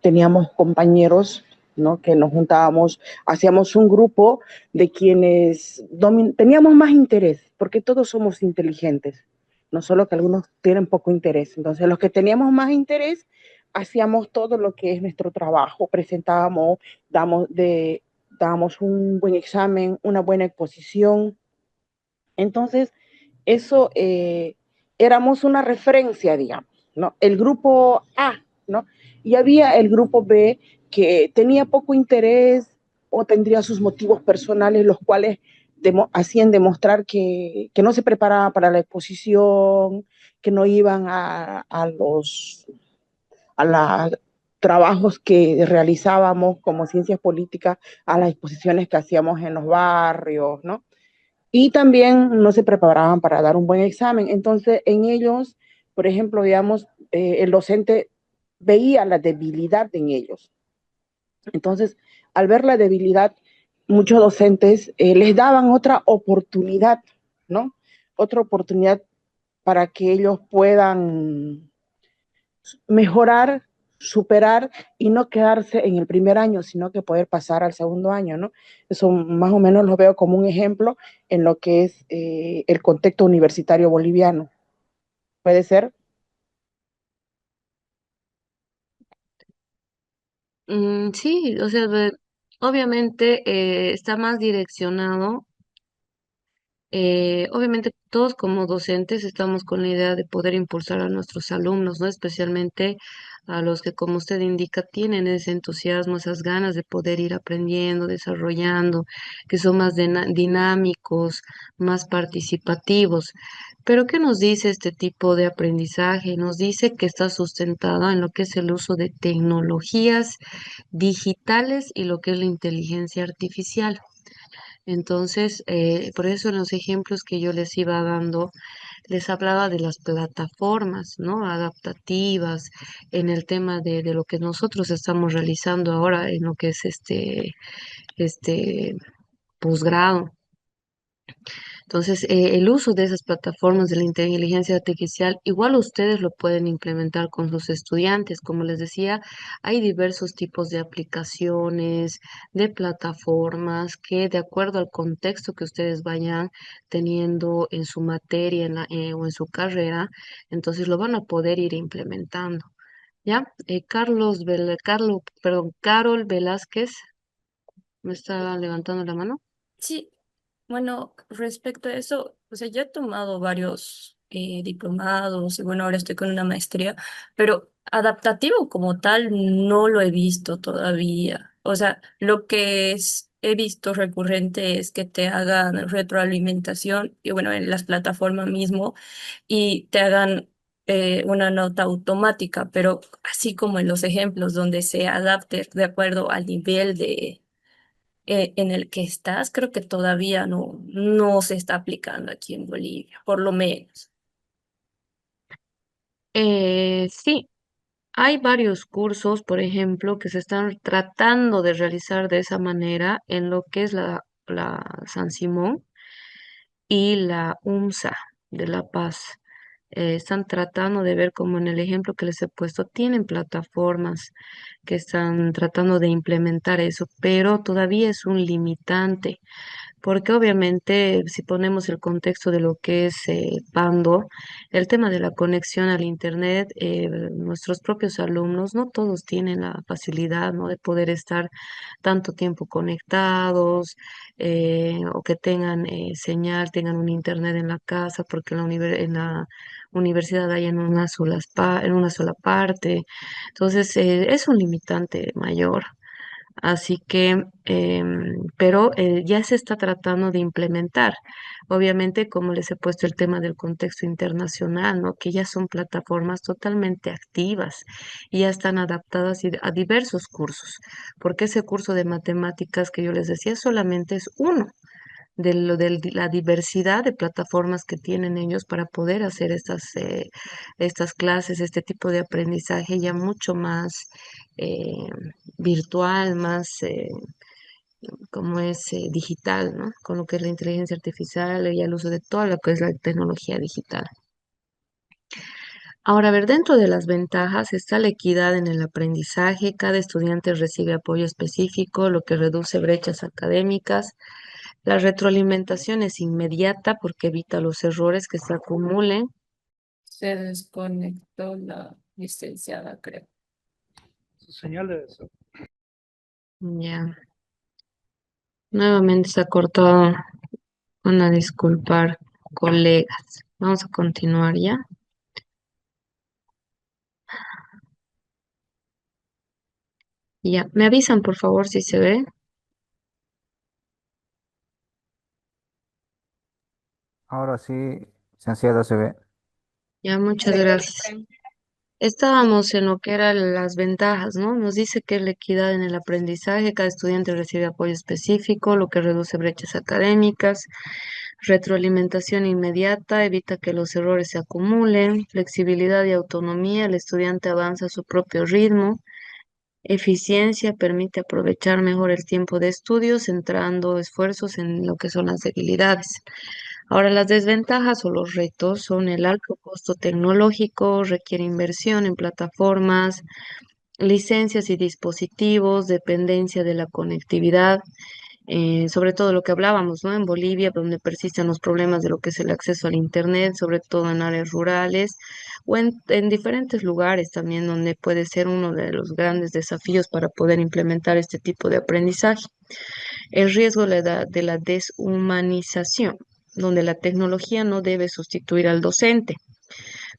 teníamos compañeros, ¿no? Que nos juntábamos, hacíamos un grupo de quienes teníamos más interés, porque todos somos inteligentes, no solo que algunos tienen poco interés. Entonces, los que teníamos más interés, hacíamos todo lo que es nuestro trabajo, presentábamos, dábamos un buen examen, una buena exposición. Entonces, eso éramos una referencia, digamos, ¿no? El grupo A, ¿no? Y había el grupo B que tenía poco interés o tendría sus motivos personales, los cuales hacían demostrar que no se preparaban para la exposición, que no iban a los trabajos que realizábamos como ciencias políticas, a las exposiciones que hacíamos en los barrios, ¿no? Y también no se preparaban para dar un buen examen. Entonces, en ellos, por ejemplo, digamos, el docente veía la debilidad en ellos. Entonces, al ver la debilidad, muchos docentes les daban otra oportunidad, ¿no? Otra oportunidad para que ellos puedan mejorar, superar y no quedarse en el primer año, sino que poder pasar al segundo año, ¿no? Eso más o menos lo veo como un ejemplo en lo que es el contexto universitario boliviano. ¿Puede ser? Sí, o sea, obviamente está más direccionado. Obviamente todos como docentes estamos con la idea de poder impulsar a nuestros alumnos, ¿no? Especialmente a los que, como usted indica, tienen ese entusiasmo, esas ganas de poder ir aprendiendo, desarrollando, que son más dinámicos, más participativos. Pero ¿qué nos dice este tipo de aprendizaje? Nos dice que está sustentado en lo que es el uso de tecnologías digitales y lo que es la inteligencia artificial. Entonces, por eso en los ejemplos que yo les iba dando, les hablaba de las plataformas, ¿no? Adaptativas, en el tema de lo que nosotros estamos realizando ahora, en lo que es este posgrado. Entonces, el uso de esas plataformas de la inteligencia artificial, igual ustedes lo pueden implementar con sus estudiantes. Como les decía, hay diversos tipos de aplicaciones, de plataformas que de acuerdo al contexto que ustedes vayan teniendo en su materia o en su carrera, entonces lo van a poder ir implementando. ¿Ya? Carol Velázquez me está levantando la mano. Sí, bueno, respecto a eso, o sea, yo he tomado varios diplomados y bueno, ahora estoy con una maestría, pero adaptativo como tal no lo he visto todavía. O sea, lo que he visto recurrente es que te hagan retroalimentación y bueno, en las plataformas mismo y te hagan una nota automática, pero así como en los ejemplos donde se adapte de acuerdo al nivel en el que estás, creo que todavía no se está aplicando aquí en Bolivia, por lo menos. Sí, hay varios cursos, por ejemplo, que se están tratando de realizar de esa manera en lo que es la San Simón y la UMSA de La Paz. Están tratando de ver como en el ejemplo que les he puesto, tienen plataformas que están tratando de implementar eso, pero todavía es un limitante porque obviamente si ponemos el contexto de lo que es Pando, el tema de la conexión al Internet, nuestros propios alumnos, no todos tienen la facilidad, ¿no? de poder estar tanto tiempo conectados o que tengan señal, tengan un Internet en la casa, porque en la universidad hay en una sola parte. Entonces, es un limitante mayor. Así que, pero ya se está tratando de implementar. Obviamente, como les he puesto el tema del contexto internacional, ¿no? Que ya son plataformas totalmente activas y ya están adaptadas a diversos cursos, porque ese curso de matemáticas que yo les decía solamente es uno de la diversidad de plataformas que tienen ellos para poder hacer estas clases, este tipo de aprendizaje ya mucho más eh, virtual, más como es digital, ¿no? Con lo que es la inteligencia artificial y el uso de toda lo que es la tecnología digital. Ahora, a ver, dentro de las ventajas está la equidad en el aprendizaje. Cada estudiante recibe apoyo específico, lo que reduce brechas académicas. La retroalimentación es inmediata porque evita los errores que se acumulen. Se desconectó la licenciada, creo. Señal de eso. Ya, nuevamente se ha cortado. Van a disculpar, colegas. Vamos a continuar ya. Ya, me avisan por favor si se ve. Ahora sí, licenciada, se ve. Ya, muchas gracias. Estábamos en lo que eran las ventajas, ¿no? Nos dice que es la equidad en el aprendizaje, cada estudiante recibe apoyo específico, lo que reduce brechas académicas, retroalimentación inmediata, evita que los errores se acumulen, flexibilidad y autonomía, el estudiante avanza a su propio ritmo, eficiencia, permite aprovechar mejor el tiempo de estudio, centrando esfuerzos en lo que son las debilidades. Ahora, las desventajas o los retos son el alto costo tecnológico, requiere inversión en plataformas, licencias y dispositivos, dependencia de la conectividad, sobre todo lo que hablábamos, ¿no? En Bolivia, donde persisten los problemas de lo que es el acceso al Internet, sobre todo en áreas rurales o en diferentes lugares también, donde puede ser uno de los grandes desafíos para poder implementar este tipo de aprendizaje. El riesgo de la deshumanización, donde la tecnología no debe sustituir al docente,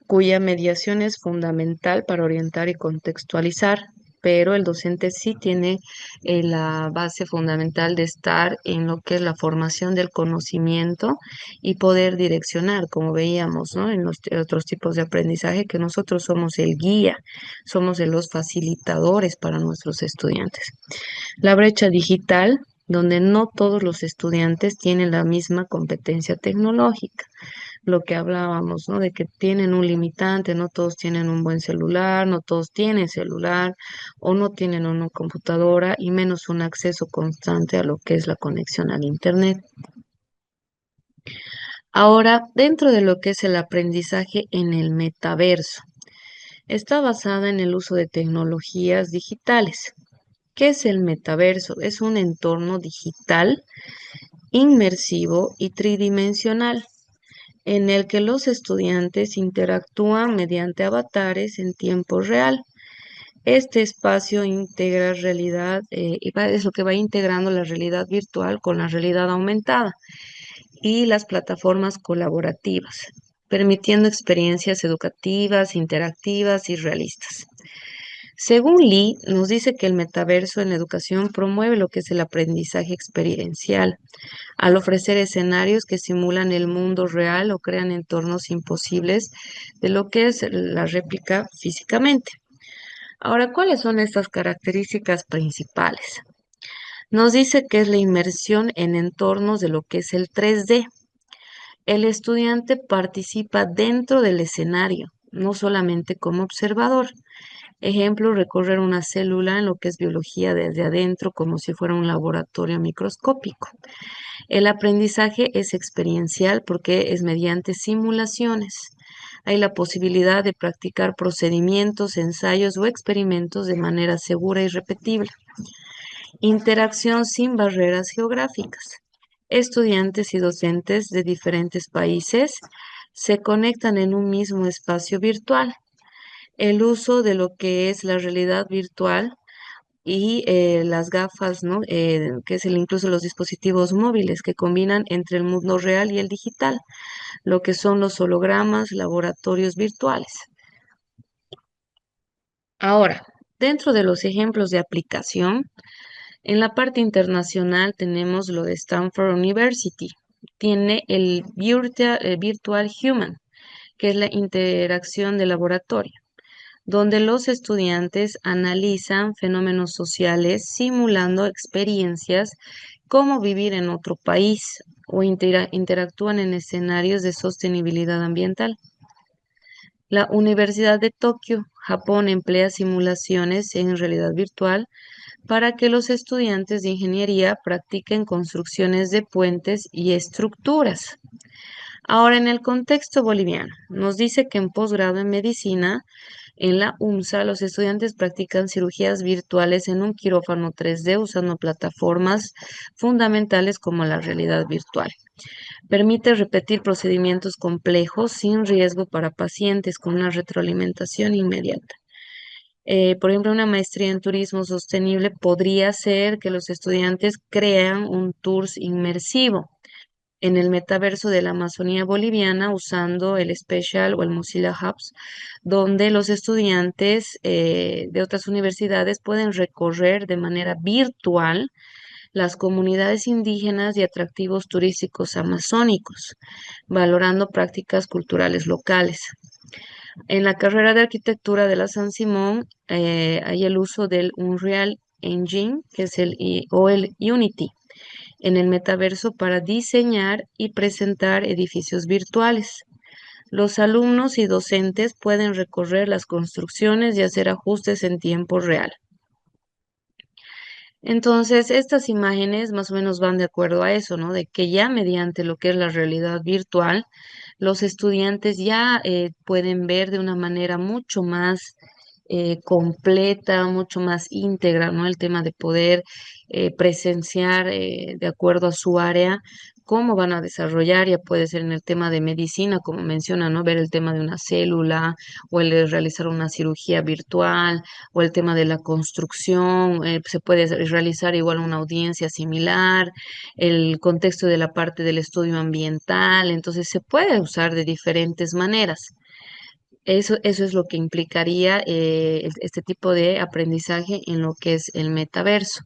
cuya mediación es fundamental para orientar y contextualizar, pero el docente sí tiene la base fundamental de estar en lo que es la formación del conocimiento y poder direccionar, como veíamos, ¿no? En los otros tipos de aprendizaje, que nosotros somos el guía, somos los facilitadores para nuestros estudiantes. La brecha digital, donde no todos los estudiantes tienen la misma competencia tecnológica, lo que hablábamos, ¿no? De que tienen un limitante, no todos tienen un buen celular, no todos tienen celular o no tienen una computadora y menos un acceso constante a lo que es la conexión al Internet. Ahora, dentro de lo que es el aprendizaje en el metaverso, está basada en el uso de tecnologías digitales. ¿Qué es el metaverso? Es un entorno digital, inmersivo y tridimensional en el que los estudiantes interactúan mediante avatares en tiempo real. Este espacio integra realidad, es lo que va integrando la realidad virtual con la realidad aumentada y las plataformas colaborativas, permitiendo experiencias educativas, interactivas y realistas. Según Lee, nos dice que el metaverso en la educación promueve lo que es el aprendizaje experiencial, al ofrecer escenarios que simulan el mundo real o crean entornos imposibles de lo que es la réplica físicamente. Ahora, ¿cuáles son estas características principales? Nos dice que es la inmersión en entornos de lo que es el 3D. El estudiante participa dentro del escenario, no solamente como observador. Ejemplo, recorrer una célula en lo que es biología desde adentro, como si fuera un laboratorio microscópico. El aprendizaje es experiencial porque es mediante simulaciones. Hay la posibilidad de practicar procedimientos, ensayos o experimentos de manera segura y repetible. Interacción sin barreras geográficas. Estudiantes y docentes de diferentes países se conectan en un mismo espacio virtual. El uso de lo que es la realidad virtual y las gafas, ¿no? Que es incluso los dispositivos móviles que combinan entre el mundo real y el digital, lo que son los hologramas, laboratorios virtuales. Ahora, dentro de los ejemplos de aplicación, En la parte internacional tenemos lo de Stanford University. Tiene el Virtual Human, que es la interacción de laboratorio, donde los estudiantes analizan fenómenos sociales simulando experiencias como vivir en otro país o interactúan en escenarios de sostenibilidad ambiental. La Universidad de Tokio, Japón, emplea simulaciones en realidad virtual para que los estudiantes de ingeniería practiquen construcciones de puentes y estructuras. Ahora, en el contexto boliviano, nos dice que en posgrado en medicina, en la UMSA, los estudiantes practican cirugías virtuales en un quirófano 3D usando plataformas fundamentales como la realidad virtual. Permite repetir procedimientos complejos sin riesgo para pacientes con una retroalimentación inmediata. Por ejemplo, una maestría en turismo sostenible podría ser que los estudiantes crean un tour inmersivo en el metaverso de la Amazonía boliviana usando el Special o el Mozilla Hubs, donde los estudiantes de otras universidades pueden recorrer de manera virtual las comunidades indígenas y atractivos turísticos amazónicos, valorando prácticas culturales locales. En la carrera de arquitectura de la San Simón hay el uso del Unreal Engine, que es o el Unity, en el metaverso para diseñar y presentar edificios virtuales. Los alumnos y docentes pueden recorrer las construcciones y hacer ajustes en tiempo real. Entonces, estas imágenes más o menos van de acuerdo a eso, ¿no? De que ya mediante lo que es la realidad virtual, los estudiantes ya pueden ver de una manera mucho más completa, mucho más íntegra, ¿no? El tema de poder presenciar de acuerdo a su área cómo van a desarrollar, ya puede ser en el tema de medicina, como menciona, ¿no? Ver el tema de una célula o el de realizar una cirugía virtual o el tema de la construcción, se puede realizar igual una audiencia similar, el contexto de la parte del estudio ambiental, entonces se puede usar de diferentes maneras. Eso es lo que implicaría este tipo de aprendizaje en lo que es el metaverso.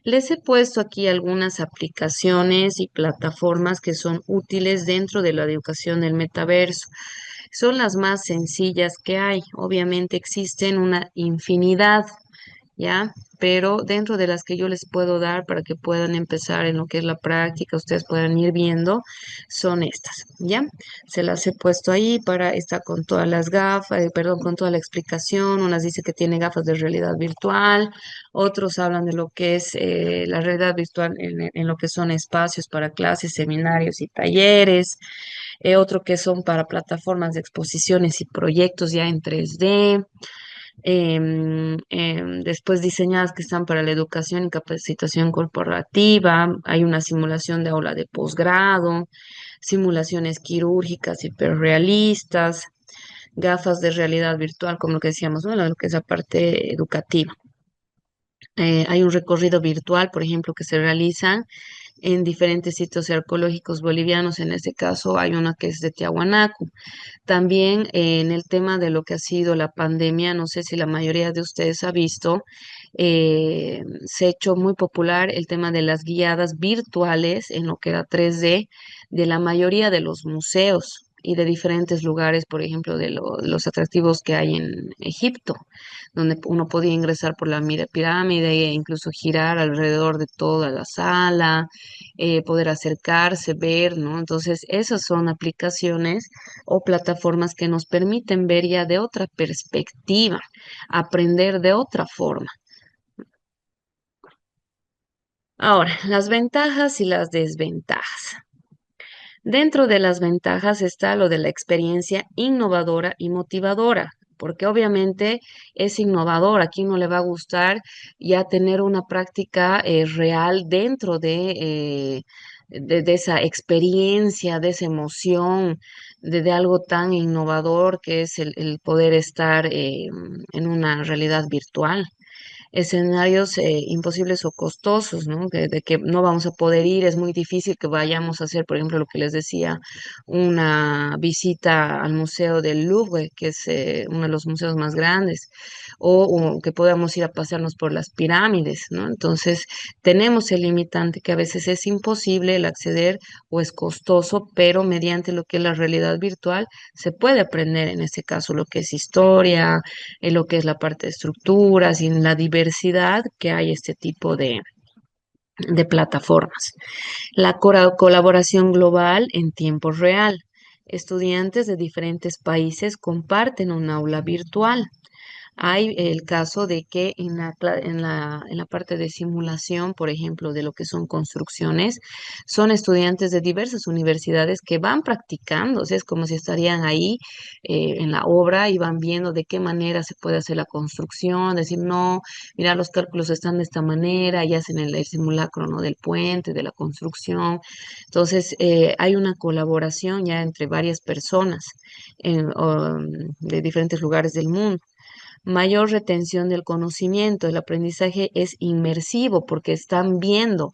Les he puesto aquí algunas aplicaciones y plataformas que son útiles dentro de la educación del metaverso. Son las más sencillas que hay. Obviamente existen una infinidad, ¿ya? Pero dentro de las que yo les puedo dar para que puedan empezar en lo que es la práctica, ustedes puedan ir viendo, son estas, ¿ya? Se las he puesto ahí para estar con todas las gafas, perdón, con toda la explicación. Unas dice que tiene gafas de realidad virtual, otros hablan de lo que es la realidad virtual en lo que son espacios para clases, seminarios y talleres, otro que son para plataformas de exposiciones y proyectos ya en 3D. Después diseñadas que están para la educación y capacitación corporativa. Hay una simulación de aula de posgrado, simulaciones quirúrgicas hiperrealistas, gafas de realidad virtual, como lo que decíamos, ¿no? Lo que es la parte educativa. Hay un recorrido virtual, por ejemplo, que se realiza en diferentes sitios arqueológicos bolivianos. En este caso hay una que es de Tiahuanaco. También en el tema de lo que ha sido la pandemia, no sé si la mayoría de ustedes ha visto, se ha hecho muy popular el tema de las guiadas virtuales en lo que era 3D de la mayoría de los museos y de diferentes lugares, por ejemplo, de los atractivos que hay en Egipto, donde uno podía ingresar por la pirámide e incluso girar alrededor de toda la sala, poder acercarse, ver, ¿no? Entonces, esas son aplicaciones o plataformas que nos permiten ver ya de otra perspectiva, aprender de otra forma. Ahora, las ventajas y las desventajas. Dentro de las ventajas está lo de la experiencia innovadora y motivadora, porque obviamente es innovador. ¿A quién no le va a gustar ya tener una práctica real dentro de esa experiencia, de esa emoción, de algo tan innovador que es el poder estar en una realidad virtual? escenarios imposibles o costosos, ¿no? De que no vamos a poder ir, es muy difícil que vayamos a hacer, por ejemplo, lo que les decía, una visita al Museo del Louvre, que es uno de los museos más grandes, o que podamos ir a pasearnos por las pirámides, ¿no? Entonces, tenemos el limitante que a veces es imposible el acceder o es costoso, pero mediante lo que es la realidad virtual se puede aprender en este caso lo que es historia, lo que es la parte de estructuras y en la diversidad que hay este tipo de plataformas. La colaboración global en tiempo real. Estudiantes de diferentes países comparten un aula virtual. Hay el caso de que en la parte de simulación, por ejemplo, de lo que son construcciones, son estudiantes de diversas universidades que van practicando, o sea, es como si estarían ahí en la obra y van viendo de qué manera se puede hacer la construcción, decir, no, mira, los cálculos están de esta manera, y hacen el simulacro, ¿no? Del puente, de la construcción. Entonces, hay una colaboración ya entre varias personas de diferentes lugares del mundo. Mayor retención del conocimiento. El aprendizaje es inmersivo porque están viendo,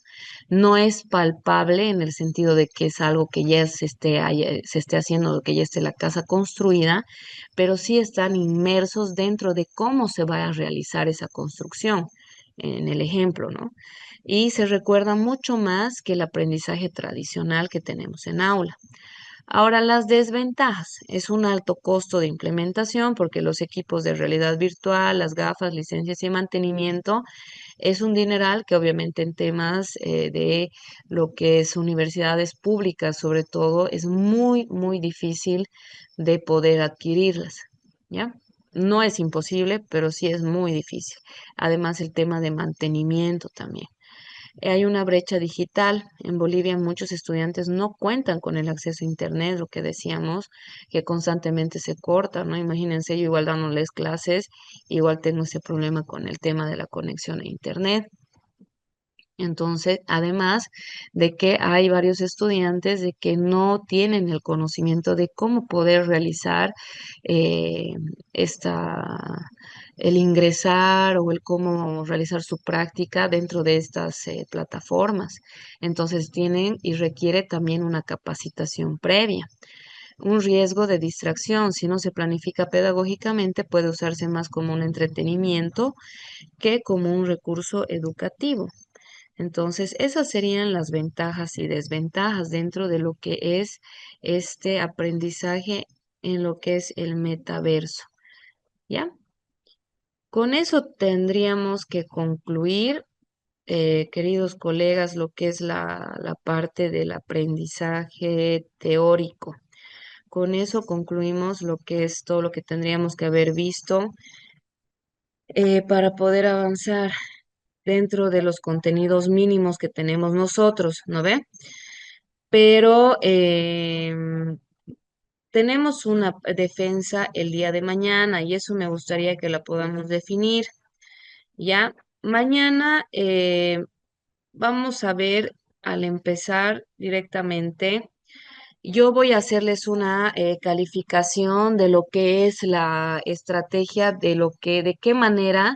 no es palpable en el sentido de que es algo que ya se esté haciendo, que ya esté la casa construida, pero sí están inmersos dentro de cómo se va a realizar esa construcción, en el ejemplo, ¿no? Y se recuerda mucho más que el aprendizaje tradicional que tenemos en aula. Ahora, las desventajas. Es un alto costo de implementación porque los equipos de realidad virtual, las gafas, licencias y mantenimiento, es un dineral que obviamente en temas de lo que es universidades públicas, sobre todo, es muy, muy difícil de poder adquirirlas, ¿ya? No es imposible, pero sí es muy difícil. Además, el tema de mantenimiento también. Hay una brecha digital. En Bolivia muchos estudiantes no cuentan con el acceso a Internet, lo que decíamos, que constantemente se corta, ¿no? Imagínense, yo igual dándoles clases, igual tengo ese problema con el tema de la conexión a Internet. Entonces, además de que hay varios estudiantes de que no tienen el conocimiento de cómo poder realizar eh, esta, el ingresar o el cómo realizar su práctica dentro de estas plataformas. Entonces, tienen y requiere también una capacitación previa. Un riesgo de distracción, si no se planifica pedagógicamente, puede usarse más como un entretenimiento que como un recurso educativo. Entonces, esas serían las ventajas y desventajas dentro de lo que es este aprendizaje en lo que es el metaverso. ¿Ya? Con eso tendríamos que concluir, queridos colegas, lo que es la parte del aprendizaje teórico. Con eso concluimos lo que es todo lo que tendríamos que haber visto para poder avanzar dentro de los contenidos mínimos que tenemos nosotros, ¿no ve? Pero tenemos una defensa el día de mañana y eso me gustaría que la podamos definir, ¿ya? Mañana vamos a ver al empezar directamente. Yo voy a hacerles una calificación de lo que es la estrategia de qué manera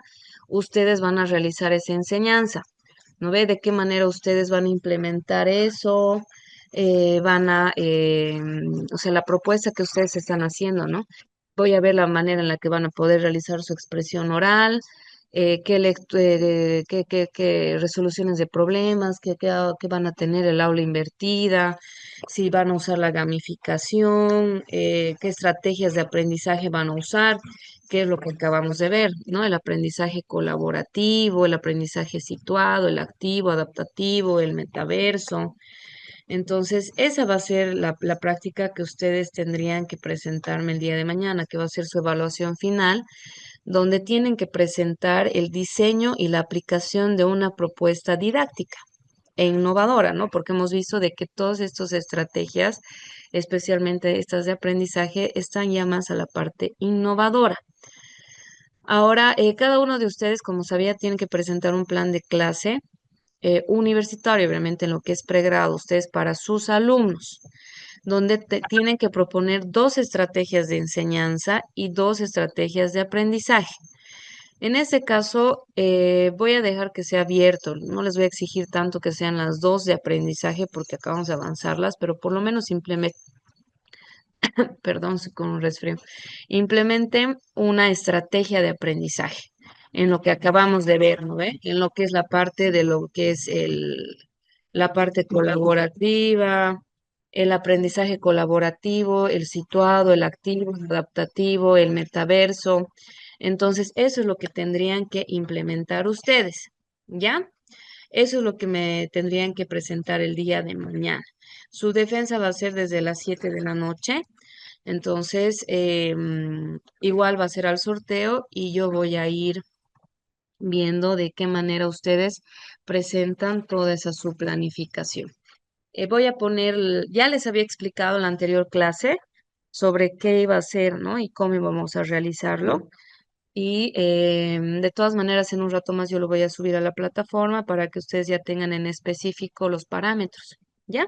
ustedes van a realizar esa enseñanza. ¿No ve? De qué manera ustedes van a implementar eso, o sea, la propuesta que ustedes están haciendo, ¿no? Voy a ver la manera en la que van a poder realizar su expresión oral, qué resoluciones de problemas, qué van a tener el aula invertida, si van a usar la gamificación, qué estrategias de aprendizaje van a usar, qué es lo que acabamos de ver, ¿no? El aprendizaje colaborativo, el aprendizaje situado, el activo, adaptativo, el metaverso. Entonces, esa va a ser la práctica que ustedes tendrían que presentarme el día de mañana, que va a ser su evaluación final, donde tienen que presentar el diseño y la aplicación de una propuesta didáctica e innovadora, ¿no? Porque hemos visto de que todas estas estrategias, especialmente estas de aprendizaje, están ya más a la parte innovadora. Ahora, cada uno de ustedes, como sabía, tiene que presentar un plan de clase universitario, obviamente en lo que es pregrado, ustedes para sus alumnos, donde tienen que proponer 2 estrategias de enseñanza y 2 estrategias de aprendizaje. En ese caso, voy a dejar que sea abierto. No les voy a exigir tanto que sean las dos de aprendizaje porque acabamos de avanzarlas, pero por lo menos perdón, con un resfrío, implementen una estrategia de aprendizaje en lo que acabamos de ver, ¿no ve? En lo que es la parte de lo que es la parte colaborativa, el aprendizaje colaborativo, el situado, el activo, el adaptativo, el metaverso. Entonces, eso es lo que tendrían que implementar ustedes, ¿ya? Eso es lo que me tendrían que presentar el día de mañana. Su defensa va a ser desde las 7 de la noche. Entonces, igual va a ser al sorteo y yo voy a ir viendo de qué manera ustedes presentan toda esa su planificación. Voy a poner, ya les había explicado en la anterior clase sobre qué iba a ser, ¿no? Y cómo íbamos a realizarlo. Y de todas maneras, en un rato más yo lo voy a subir a la plataforma para que ustedes ya tengan en específico los parámetros. ¿Ya?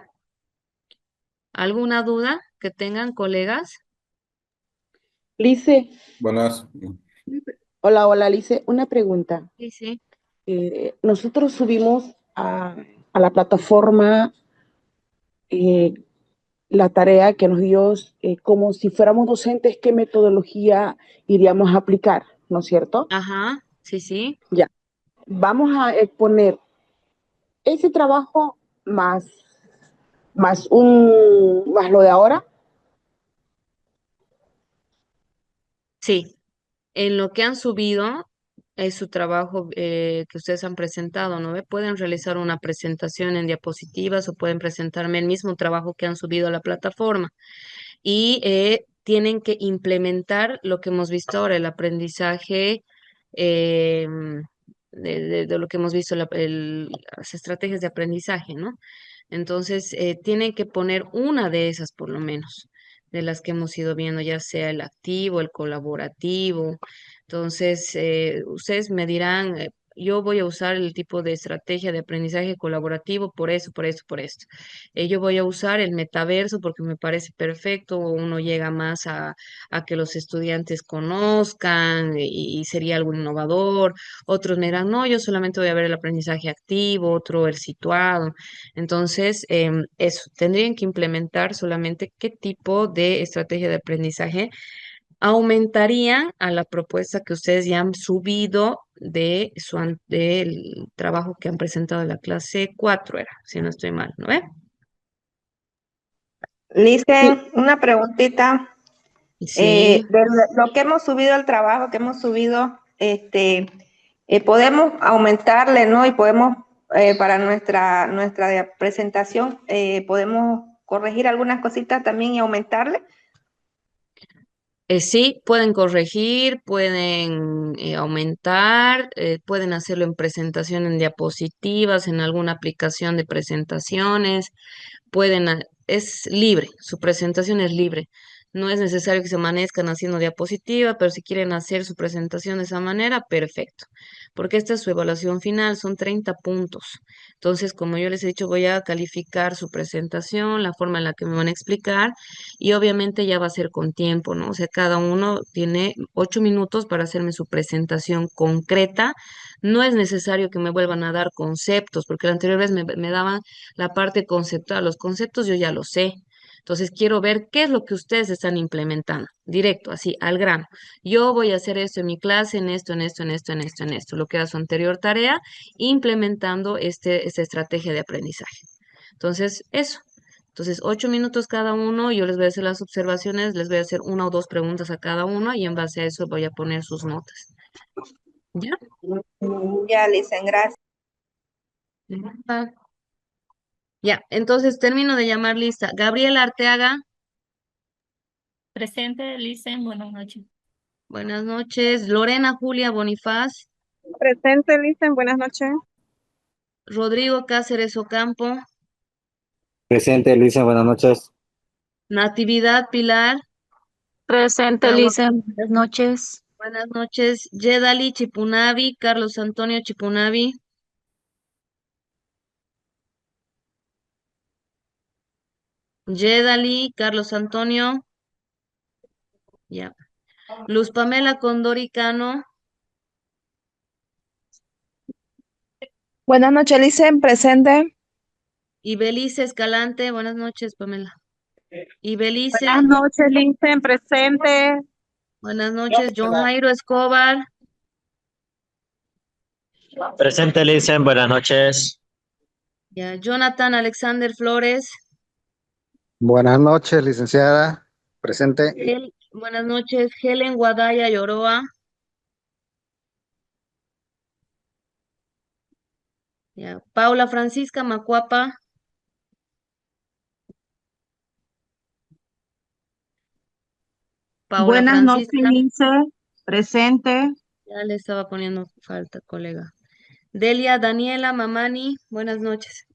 ¿Alguna duda que tengan, colegas? Lice, Buenas. hola, hola, Lice, una pregunta. Sí, sí. Nosotros subimos a la plataforma eh, la tarea que nos dio, como si fuéramos docentes, qué metodología iríamos a aplicar, ¿no es cierto? Ajá, sí, sí. Ya. Vamos a exponer ese trabajo más lo de ahora. Sí, en lo que han subido es su trabajo que ustedes han presentado, ¿no ve? Pueden realizar una presentación en diapositivas o pueden presentarme el mismo trabajo que han subido a la plataforma y tienen que implementar lo que hemos visto ahora, el aprendizaje eh, de lo que hemos visto, las estrategias de aprendizaje, ¿no? Entonces, tienen que poner una de esas por lo menos, de las que hemos ido viendo, ya sea el activo, el colaborativo. Entonces, ustedes me dirán, yo voy a usar el tipo de estrategia de aprendizaje colaborativo por eso, por esto, por esto. Yo voy a usar el metaverso porque me parece perfecto, uno llega más a que los estudiantes conozcan y sería algo innovador. Otros me dirán, no, yo solamente voy a ver el aprendizaje activo, otro el situado. Entonces, eso, tendrían que implementar solamente qué tipo de estrategia de aprendizaje aumentaría a la propuesta que ustedes ya han subido del trabajo que han presentado en la clase 4 era, si no estoy mal, ¿no ve? Licen, una preguntita. Sí. De lo que hemos subido el trabajo que hemos subido, podemos aumentarle, ¿no? Y podemos, para nuestra presentación, podemos corregir algunas cositas también y aumentarle. Sí, pueden corregir, pueden aumentar, pueden hacerlo en presentación en diapositivas, en alguna aplicación de presentaciones, es libre, su presentación es libre. No es necesario que se amanezcan haciendo diapositiva, pero si quieren hacer su presentación de esa manera, perfecto. Porque esta es su evaluación final, son 30 puntos. Entonces, como yo les he dicho, voy a calificar su presentación, la forma en la que me van a explicar y obviamente ya va a ser con tiempo, ¿no? O sea, cada uno tiene 8 minutos para hacerme su presentación concreta. No es necesario que me vuelvan a dar conceptos, porque la anterior vez me daban la parte conceptual. Los conceptos yo ya los sé. Entonces quiero ver qué es lo que ustedes están implementando, directo, así, al grano. Yo voy a hacer esto en mi clase, en esto, en esto, en esto, en esto, en esto, lo que era su anterior tarea, implementando esta estrategia de aprendizaje. Entonces, eso. Entonces, 8 minutos cada uno, yo les voy a hacer las observaciones, les voy a hacer una o dos preguntas a cada uno y en base a eso voy a poner sus notas. ¿Ya? Ya, Licen, gracias. Nada. Ya, entonces termino de llamar lista. Gabriela Arteaga, Presente, Licen, buenas noches. buenas noches. Lorena Julia Bonifaz, Presente, Listen, buenas noches. Rodrigo Cáceres Ocampo, Presente, Luisa, buenas noches. Natividad Pilar, Presente, Tagua- Lisa. Buenas noches. buenas noches. Yedali Chipunavi, Carlos Antonio Chipunavi, Yedali, Carlos Antonio, ya. Luz Pamela Condoricano, Buenas noches, Licen, presente. Y Belice Escalante, buenas noches, Pamela. Y Belice, Buenas noches, Linsen, presente. buenas noches. John Jairo Escobar, Presente, Listen, buenas noches. ya. Jonathan Alexander Flores, Buenas noches, licenciada. Presente. buenas noches. Helen Guadaya Yoroa, ya. Paula Francisca Macuapa, Paula Buenas noches, Francisca, Linsen, presente. ya le estaba poniendo falta, colega. Delia Daniela Mamani, buenas noches.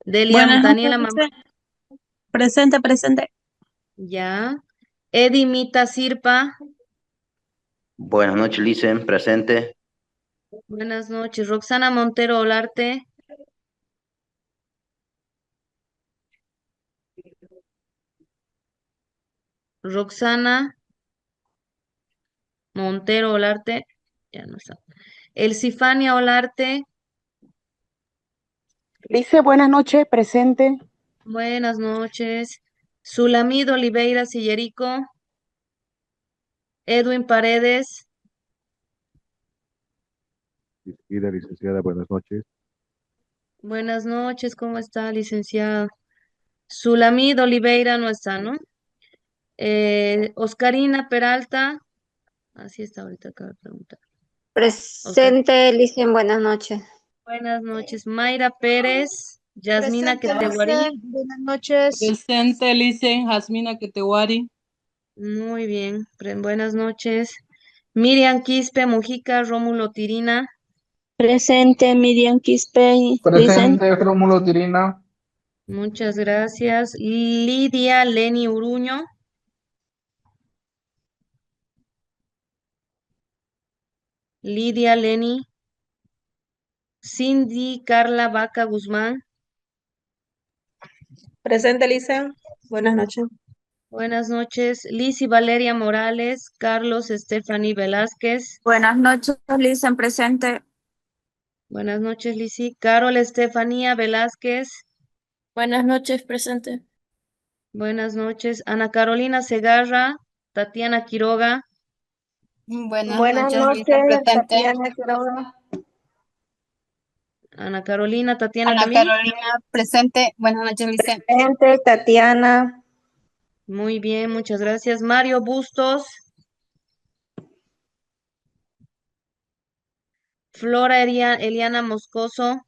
Delia Buenas noches, Daniela Mamani, Linsen. Presente, presente. ya. Eddie Mita Sirpa, Buenas noches, Licen, presente. buenas noches. Roxana Montero Olarte, Roxana Montero Olarte, ya no está. Elsifania Olarte, Lice, buenas noches, presente. buenas noches. Sulamid Oliveira Sillerico, Edwin Paredes, Licenciada, buenas noches. buenas noches, ¿cómo está, licenciada? Sulamid Oliveira no está, ¿no? Oscarina Peralta, así está ahorita, acaba de preguntar. Presente, Licen, buenas noches. Buenas noches. Mayra Pérez, Yasmina Presente, Queteguarí. Licen, buenas noches. Presente, Licen, Jasmina Queteguari. Muy bien, buenas noches. Miriam Quispe Mujica, Rómulo Tirina. Presente, Miriam Quispe, Licen. Presente, Rómulo Tirina. Muchas gracias. Lidia Leni Uruño. Lidia Leni. Cindy Carla Vaca Guzmán. Presente, Licen. Buenas noches. Buenas noches. Lizzy Valeria Morales, Carlos Stephanie Velázquez. Buenas noches, Licen, presente. Buenas noches, Lizzy. Carol Estefanía Velázquez. Buenas noches, presente. Buenas noches. Ana Carolina Segarra, Tatiana Quiroga. Buenas Buenas noches, Licen, noches, presente. Tatiana Quiroga. Ana Carolina, Tatiana Ana también. Carolina, presente. Buenas noches, Licen. Presente, Tatiana. Muy bien, muchas gracias. Mario Bustos. Flora Eliana Moscoso.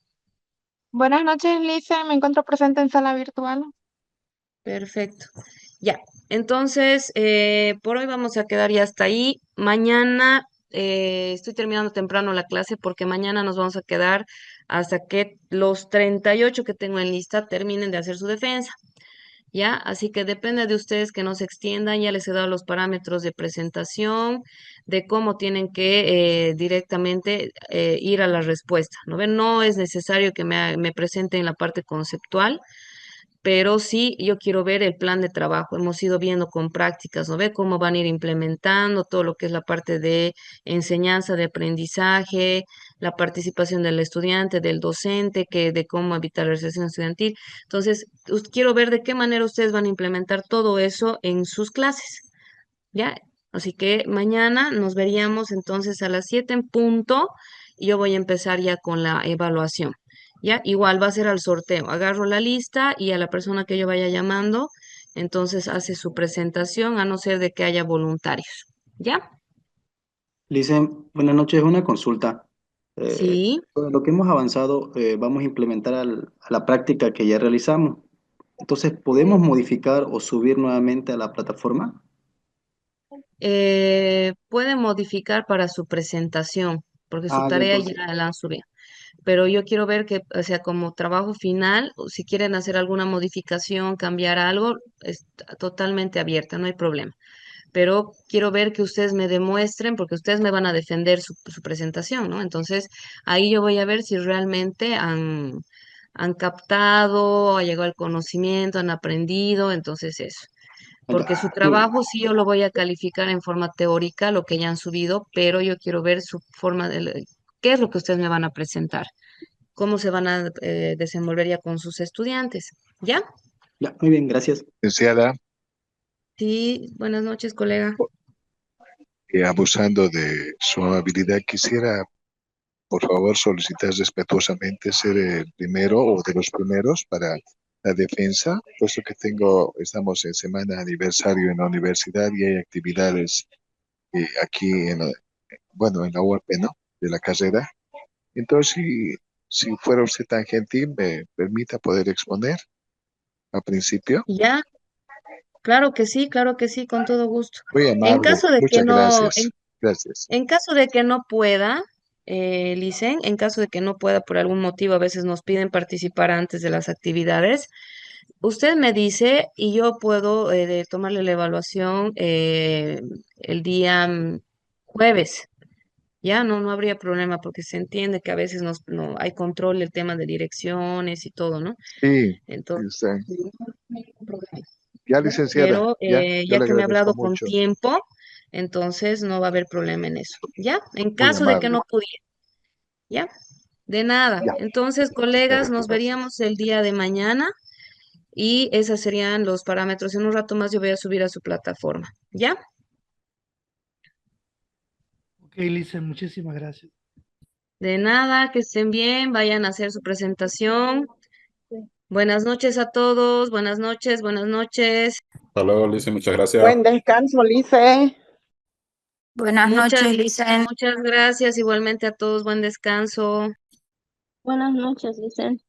Buenas noches, Licen, me encuentro presente en sala virtual. Perfecto. Ya. Entonces, por hoy vamos a quedar ya hasta ahí. Mañana estoy terminando temprano la clase porque mañana nos vamos a quedar hasta que los 38 que tengo en lista terminen de hacer su defensa. ¿Ya? Así que depende de ustedes que no se extiendan. Ya les he dado los parámetros de presentación, de cómo tienen que directamente ir a la respuesta. ¿No ven? No es necesario que me presenten la parte conceptual, pero sí yo quiero ver el plan de trabajo. Hemos ido viendo con prácticas, ¿no ve? Cómo van a ir implementando todo lo que es la parte de enseñanza, de aprendizaje, la participación del estudiante, del docente, que de cómo evitar la recesión estudiantil. Entonces, quiero ver de qué manera ustedes van a implementar todo eso en sus clases, ¿ya? Así que mañana nos veríamos entonces a las 7 en punto y yo voy a empezar ya con la evaluación. ¿Ya? Igual va a ser al sorteo. Agarro la lista y a la persona que yo vaya llamando, entonces hace su presentación, a no ser de que haya voluntarios. ¿Ya? Licen, buenas noches, una consulta. Sí. Sobre lo que hemos avanzado, vamos a implementar a la práctica que ya realizamos. Entonces, ¿podemos modificar o subir nuevamente a la plataforma? Puede modificar para su presentación, porque su Ah, ya, tarea entonces, ya la han subido. Pero yo quiero ver que, o sea, como trabajo final, o si quieren hacer alguna modificación, cambiar algo, es totalmente abierta, no hay problema. Pero quiero ver que ustedes me demuestren, porque ustedes me van a defender su presentación, ¿no? Entonces, ahí yo voy a ver si realmente han captado, ha llegado el conocimiento, han aprendido, entonces eso. Porque su trabajo sí yo lo voy a calificar en forma teórica, lo que ya han subido, pero yo quiero ver su forma de, qué es lo que ustedes me van a presentar. cómo se van a desenvolver ya con sus estudiantes. ¿Ya? Ya, muy bien, gracias. Licenciada, Sí, buenas noches, colega. abusando de su amabilidad, quisiera, por favor, solicitar respetuosamente ser el primero o de los primeros para la defensa, puesto que estamos en semana de aniversario en la universidad y hay actividades aquí en la UAP, ¿no? De la carrera. Entonces, si fuera usted tan gentil, me permita poder exponer a principio. Ya, claro que sí, con todo gusto. Muy En amable, caso de que muchas gracias. Gracias. en caso de que no pueda, Licen, en caso de que no pueda por algún motivo, a veces nos piden participar antes de las actividades, usted me dice y yo puedo tomarle la evaluación el día jueves. Ya no habría problema porque se entiende que a veces no hay control del tema de direcciones y todo, ¿no? Sí, Entonces, está. no hay ningún problema. Ya, licenciada, Pero yo ya le que me ha agradezco hablado con mucho. tiempo, entonces no va a haber problema en eso. ¿Ya? En Muy caso de que amable. no pudiera. ¿Ya? De nada. Ya. Entonces, colegas, nos Gracias. veríamos el día de mañana y esos serían los parámetros. En un rato más yo voy a subir a su plataforma. ¿Ya? Ok, Lisa, muchísimas gracias. De nada, que estén bien, vayan a hacer su presentación. Buenas noches a todos, buenas noches, buenas noches. Hasta luego, Lice, muchas gracias. Buen descanso, Lice. Buenas noches, Licen. Muchas gracias, igualmente a todos, buen descanso. Buenas noches, Licen.